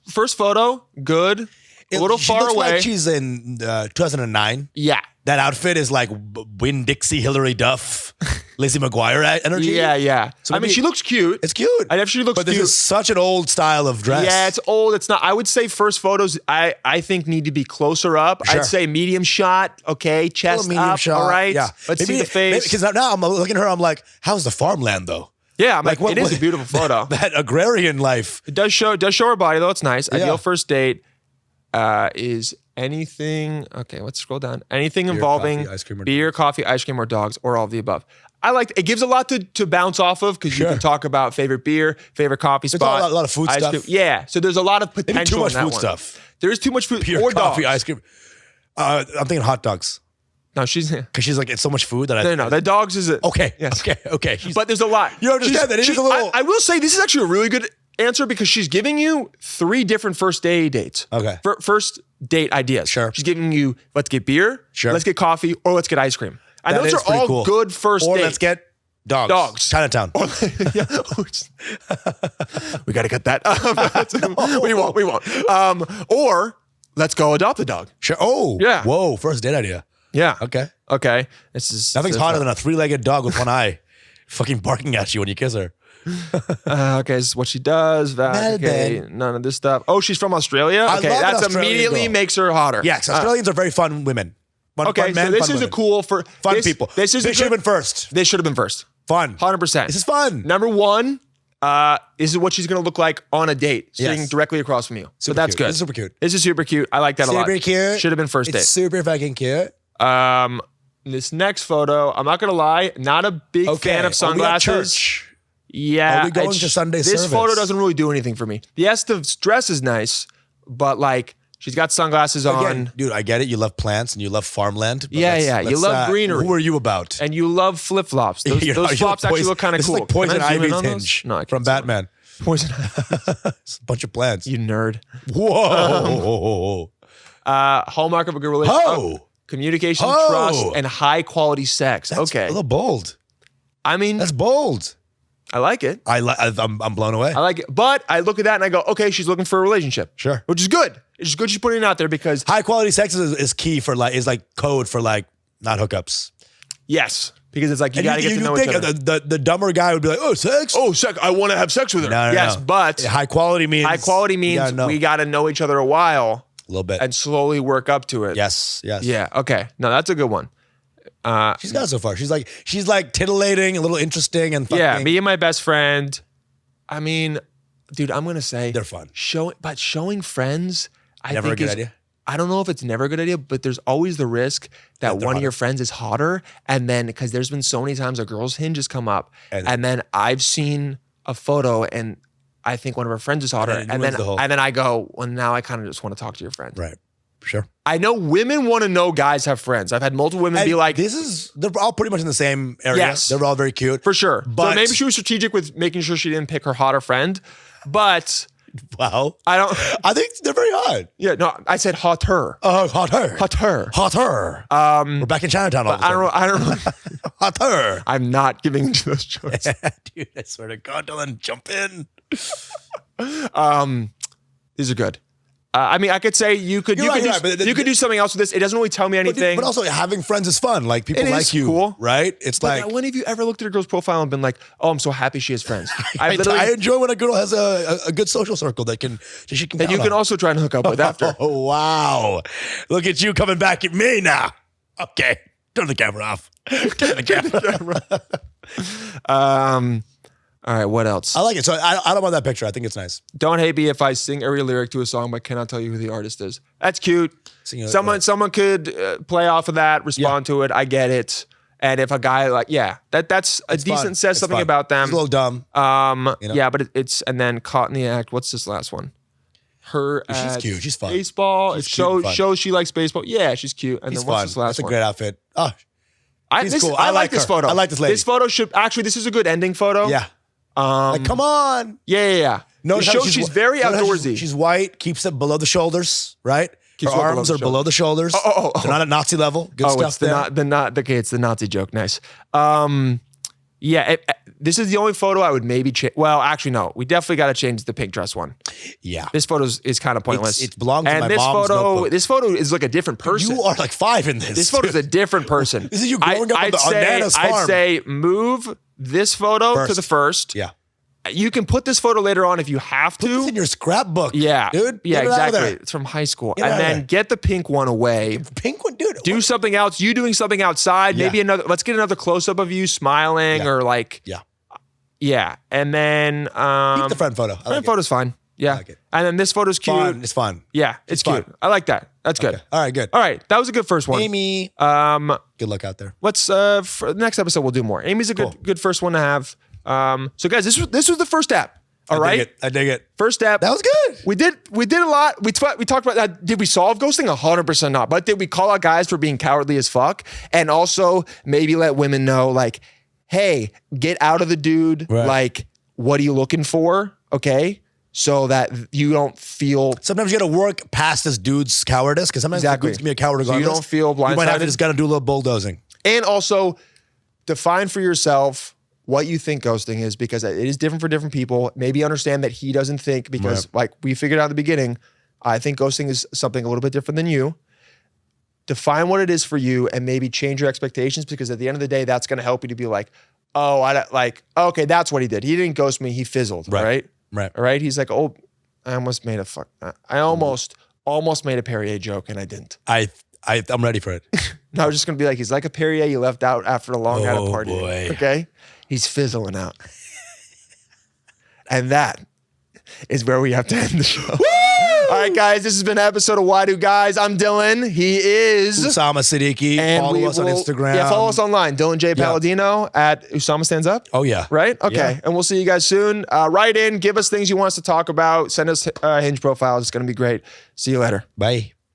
Speaker 3: First photo, good. A little
Speaker 4: She
Speaker 3: far
Speaker 4: looks
Speaker 3: away.
Speaker 4: like she's in 2009.
Speaker 3: Yeah.
Speaker 4: That outfit is like Win Dixie, Hillary Duff, Lizzie McGuire energy.
Speaker 3: Yeah.
Speaker 4: So
Speaker 3: I mean,
Speaker 4: maybe-
Speaker 3: she looks cute.
Speaker 4: It's cute.
Speaker 3: I know she looks
Speaker 4: but
Speaker 3: cute.
Speaker 4: this is such an old style of dress.
Speaker 3: Yeah, it's old. It's not. I would say first photos, I think need to be closer up.
Speaker 4: Sure.
Speaker 3: I'd say medium shot. Okay, chest
Speaker 4: medium
Speaker 3: up.
Speaker 4: shot.
Speaker 3: All right.
Speaker 4: Yeah.
Speaker 3: Let's see the face.
Speaker 4: Because now I'm looking at her, I'm like, how's the farmland though?
Speaker 3: yeah, I'm like,
Speaker 4: what-
Speaker 3: it is
Speaker 4: what-
Speaker 3: a beautiful photo.
Speaker 4: That agrarian life.
Speaker 3: It does show her body though. It's nice.
Speaker 4: Yeah.
Speaker 3: Ideal first date is anything. Okay, let's scroll down. Anything involving
Speaker 4: coffee, ice cream, or
Speaker 3: beer, coffee, ice cream, or dogs, or all of the above. I like it. Gives a lot to bounce off of because you
Speaker 4: Sure.
Speaker 3: can talk about favorite beer, favorite coffee spot,
Speaker 4: a lot of food
Speaker 3: ice
Speaker 4: stuff.
Speaker 3: cream. Yeah, so there's a lot of potential.
Speaker 4: Maybe too much
Speaker 3: in that
Speaker 4: food
Speaker 3: one.
Speaker 4: stuff.
Speaker 3: There is too much food.
Speaker 4: Beer,
Speaker 3: or
Speaker 4: coffee,
Speaker 3: dogs.
Speaker 4: ice cream. I'm thinking hot dogs.
Speaker 3: No, she's
Speaker 4: Because she's like, it's so much food that I.
Speaker 3: no. The dogs is a
Speaker 4: Okay.
Speaker 3: Yes.
Speaker 4: Okay.
Speaker 3: But there's a lot.
Speaker 4: You understand that it is a little-
Speaker 3: I will say this is actually a really good answer because she's giving you 3 different first day dates.
Speaker 4: Okay.
Speaker 3: First date ideas.
Speaker 4: Sure.
Speaker 3: She's giving you let's get beer,
Speaker 4: Sure.
Speaker 3: let's get coffee, or let's get ice cream. And
Speaker 4: That
Speaker 3: those
Speaker 4: is
Speaker 3: are
Speaker 4: pretty
Speaker 3: all
Speaker 4: cool.
Speaker 3: good first
Speaker 4: Or
Speaker 3: dates.
Speaker 4: let's get dogs.
Speaker 3: Dogs.
Speaker 4: Chinatown.
Speaker 3: Yeah. We got to cut that. We won't. Or let's go adopt a dog.
Speaker 4: Sure. Oh.
Speaker 3: Yeah.
Speaker 4: Whoa. First date idea.
Speaker 3: Yeah.
Speaker 4: Okay.
Speaker 3: This is
Speaker 4: Nothing's hotter than a 3-legged dog with one eye fucking barking at you when you kiss her.
Speaker 3: Okay, this is what she does. Okay,
Speaker 4: Melbourne.
Speaker 3: none of this stuff. Oh, she's from Australia?
Speaker 4: I
Speaker 3: Okay,
Speaker 4: love an
Speaker 3: that's
Speaker 4: Australian
Speaker 3: immediately
Speaker 4: girl.
Speaker 3: makes her hotter.
Speaker 4: Yes. Australians are very fun women. Fun,
Speaker 3: Okay,
Speaker 4: fun men,
Speaker 3: so this
Speaker 4: fun
Speaker 3: is
Speaker 4: women.
Speaker 3: a cool for
Speaker 4: Fun
Speaker 3: this,
Speaker 4: people.
Speaker 3: This is
Speaker 4: They
Speaker 3: a
Speaker 4: should have
Speaker 3: good-
Speaker 4: been first.
Speaker 3: They should have been first.
Speaker 4: Fun.
Speaker 3: 100%.
Speaker 4: This is fun.
Speaker 3: Number 1, this is what she's going to look like on a date, sitting
Speaker 4: Yes.
Speaker 3: directly across from you. So
Speaker 4: Super
Speaker 3: that's
Speaker 4: cute.
Speaker 3: good.
Speaker 4: This is super cute.
Speaker 3: This is super cute. I like that a lot.
Speaker 4: Super cute.
Speaker 3: Should have been first
Speaker 4: It's
Speaker 3: date.
Speaker 4: super fucking cute.
Speaker 3: This next photo, I'm not going to lie, not a big fan of
Speaker 4: Are we at
Speaker 3: sunglasses.
Speaker 4: church?
Speaker 3: Yeah.
Speaker 4: Are we going
Speaker 3: it's-
Speaker 4: to Sunday
Speaker 3: This
Speaker 4: service?
Speaker 3: photo doesn't really do anything for me. Yes, the dress is nice, but like She's got sunglasses on.
Speaker 4: Again, dude, I get it. You love plants and you love farmland. But
Speaker 3: Yeah, yeah. You love greenery.
Speaker 4: Who are you about?
Speaker 3: And you love flip flops. Those,
Speaker 4: You know,
Speaker 3: those flops actually look kind of
Speaker 4: This
Speaker 3: cool.
Speaker 4: is like Poison
Speaker 3: Can I zoom in
Speaker 4: Ivy's
Speaker 3: on those?
Speaker 4: hinge
Speaker 3: No, I can't
Speaker 4: from
Speaker 3: zoom in.
Speaker 4: Batman.
Speaker 3: Poison
Speaker 4: It's a bunch of plants.
Speaker 3: You nerd.
Speaker 4: Whoa.
Speaker 3: Hallmark of a good relationship.
Speaker 4: Ho.
Speaker 3: Communication,
Speaker 4: Ho.
Speaker 3: trust, and high quality sex.
Speaker 4: That's
Speaker 3: Okay.
Speaker 4: a little bold.
Speaker 3: I mean,
Speaker 4: That's bold.
Speaker 3: I like it.
Speaker 4: I'm blown away.
Speaker 3: I like it. But I look at that and I go, okay, she's looking for a relationship.
Speaker 4: Sure.
Speaker 3: Which is good. It's good she's putting it out there because,
Speaker 4: High quality sex is key for is like code for like not hookups.
Speaker 3: yes, because it's like you
Speaker 4: And
Speaker 3: got to get to know each
Speaker 4: think
Speaker 3: other.
Speaker 4: the dumber guy would be like, oh, sex?
Speaker 3: Oh, sex. I want to have sex with her.
Speaker 4: No,
Speaker 3: yes,
Speaker 4: no.
Speaker 3: but
Speaker 4: High quality means
Speaker 3: we got to know each other a while
Speaker 4: a little bit.
Speaker 3: and slowly work up to it.
Speaker 4: Yes.
Speaker 3: Yeah. Okay. No, that's a good one.
Speaker 4: She's got it so far. She's like titillating, a little interesting, and fucking,
Speaker 3: Yeah. Me and my best friend. I mean, dude, I'm going to say
Speaker 4: they're fun.
Speaker 3: Showing friends, I
Speaker 4: Never
Speaker 3: think
Speaker 4: a good idea.
Speaker 3: I don't know if it's never a good idea, but there's always the risk that one of your friends is hotter. And then, because there's been so many times a girl's hinge has come up, and then I've seen a photo and I think one of her friends is hotter.
Speaker 4: And
Speaker 3: then I go, well, now I kind of just want to talk to your friend.
Speaker 4: Right. Sure.
Speaker 3: I know women want to know guys have friends. I've had multiple women be like,
Speaker 4: they're all pretty much in the same area.
Speaker 3: Yes.
Speaker 4: They're all very cute.
Speaker 3: for sure.
Speaker 4: But
Speaker 3: so maybe she was strategic with making sure she didn't pick her hotter friend, but
Speaker 4: wow.
Speaker 3: I
Speaker 4: think they're very hot.
Speaker 3: yeah, no, I said hotter.
Speaker 4: Hotter.
Speaker 3: Hotter.
Speaker 4: We're back in Chinatown all of a sudden.
Speaker 3: I don't know.
Speaker 4: Hotter.
Speaker 3: I'm not giving into those choices.
Speaker 4: Dude, I swear to God, Dylan, jump in.
Speaker 3: These are good. I mean, I could say you could do something else with this. It doesn't really tell me anything.
Speaker 4: But also, having friends is fun. Like, people
Speaker 3: It
Speaker 4: like
Speaker 3: is
Speaker 4: you,
Speaker 3: cool.
Speaker 4: right? It's
Speaker 3: But
Speaker 4: like,
Speaker 3: when have you ever looked at a girl's profile and been like, "Oh, I'm so happy she has friends"?
Speaker 4: I enjoy when a girl has a good social circle that she can
Speaker 3: that you
Speaker 4: count
Speaker 3: can
Speaker 4: on.
Speaker 3: also try and hook up with after.
Speaker 4: Oh, wow. Look at you coming back at me now. Okay. Turn the camera off. Turn the camera.
Speaker 3: All right, what else?
Speaker 4: I like it. So I don't want that picture. I think it's nice.
Speaker 3: Don't hate me if I sing every lyric to a song, but cannot tell you who the artist is. That's cute. Someone could play off of that, respond to it. I get it. And if a guy that's a
Speaker 4: It's
Speaker 3: decent
Speaker 4: fun.
Speaker 3: says
Speaker 4: It's
Speaker 3: something
Speaker 4: fun.
Speaker 3: about them.
Speaker 4: It's a little dumb.
Speaker 3: Yeah, but it's and then caught in the act. What's this last one? Her.
Speaker 4: She's
Speaker 3: at
Speaker 4: cute. She's fun.
Speaker 3: Baseball.
Speaker 4: She's
Speaker 3: It
Speaker 4: cute and fun.
Speaker 3: shows she likes baseball. Yeah, she's cute. And
Speaker 4: He's
Speaker 3: then what's
Speaker 4: fun.
Speaker 3: this last
Speaker 4: That's a
Speaker 3: one?
Speaker 4: great outfit. Oh, she's cool.
Speaker 3: I
Speaker 4: I
Speaker 3: like
Speaker 4: like
Speaker 3: this
Speaker 4: her.
Speaker 3: photo.
Speaker 4: I like this lady.
Speaker 3: This photo this is a good ending photo.
Speaker 4: yeah. Like, come on.
Speaker 3: Yeah.
Speaker 4: Notice
Speaker 3: It
Speaker 4: how
Speaker 3: shows she's very
Speaker 4: notice how
Speaker 3: outdoorsy.
Speaker 4: She's white, keeps it below the shoulders, right?
Speaker 3: Keeps
Speaker 4: Her
Speaker 3: it below
Speaker 4: arms
Speaker 3: the
Speaker 4: are below the shoulders.
Speaker 3: Oh.
Speaker 4: They're not at Nazi level. Good stuff
Speaker 3: it's
Speaker 4: there.
Speaker 3: it's the Nazi joke. Nice. This is the only photo I would maybe change. Well, actually, no. We definitely got to change the pink dress one.
Speaker 4: Yeah.
Speaker 3: This photo is kind of pointless.
Speaker 4: It belongs in
Speaker 3: and
Speaker 4: my
Speaker 3: this
Speaker 4: mom's
Speaker 3: photo,
Speaker 4: notebook.
Speaker 3: this photo is like a different person.
Speaker 4: You are like 5 in this.
Speaker 3: This photo is a different person.
Speaker 4: This is you growing up on Nana's farm.
Speaker 3: I'd say move this photo to the first.
Speaker 4: Yeah.
Speaker 3: You can put this photo later on if you have to.
Speaker 4: Put this in your scrapbook.
Speaker 3: Yeah.
Speaker 4: Dude.
Speaker 3: Yeah,
Speaker 4: Get it out of
Speaker 3: exactly.
Speaker 4: there.
Speaker 3: It's from high school.
Speaker 4: Get it out
Speaker 3: And
Speaker 4: of
Speaker 3: then
Speaker 4: there.
Speaker 3: get the pink one away.
Speaker 4: Pink one, dude.
Speaker 3: Do something else. You doing something outside.
Speaker 4: Yeah.
Speaker 3: Maybe let's get another close up of you smiling or like.
Speaker 4: Yeah.
Speaker 3: Yeah. And then.
Speaker 4: Keep the friend photo. I like
Speaker 3: Friend
Speaker 4: it.
Speaker 3: pho's fine. Yeah.
Speaker 4: like it.
Speaker 3: And then this photo's cute.
Speaker 4: Fun. It's fun.
Speaker 3: Yeah. It's
Speaker 4: fun.
Speaker 3: cute. I like that. That's good.
Speaker 4: All right, good.
Speaker 3: All right. That was a good first one.
Speaker 4: Amy. Good luck out there.
Speaker 3: Let's for the next episode we'll do more. Amy's a good first one to have. So guys, this was the first step. All right.
Speaker 4: I dig it.
Speaker 3: First step.
Speaker 4: That was good.
Speaker 3: We did a lot. We talked about that. Did we solve ghosting? 100% not. But did we call out guys for being cowardly as fuck? And also maybe let women know, like, hey, get out of the dude.
Speaker 4: Right.
Speaker 3: Like, what are you looking for? Okay. So that you don't feel.
Speaker 4: Sometimes you got to work past this dude's cowardice because sometimes
Speaker 3: Exactly.
Speaker 4: the dude's going to be a coward
Speaker 3: So you
Speaker 4: regardless.
Speaker 3: don't feel
Speaker 4: You might have to
Speaker 3: blindsided.
Speaker 4: just got to do a little bulldozing.
Speaker 3: And also define for yourself what you think ghosting is, because it is different for different people. Maybe understand that he doesn't think, because like we figured out at the beginning, I think ghosting is something a little bit different than you. Define what it is for you and maybe change your expectations, because at the end of the day, that's going to help you to be like, oh, okay, that's what he did. He didn't ghost me. He fizzled. Right.
Speaker 4: Right.
Speaker 3: All right. He's like, oh, I almost made a Perrier joke and I didn't.
Speaker 4: I'm ready for it.
Speaker 3: No, I was just going to be like, he's like a Perrier you left out after a long night of partying.
Speaker 4: Boy.
Speaker 3: Okay? He's fizzling out. And that is where we have to end the show. right, guys, this has been an episode of Why Do Guys. I'm Dylan. He is
Speaker 4: Usama Siddiquee. Follow us on Instagram.
Speaker 3: Yeah, follow us online. Dylan J. Palladino at Usama Stands Up.
Speaker 4: Oh, yeah.
Speaker 3: Right? Okay.
Speaker 4: Yeah.
Speaker 3: And we'll see you guys soon. Write in. Give us things you want us to talk about. Send us Hinge profiles. It's going to be great. See you later.
Speaker 4: Bye.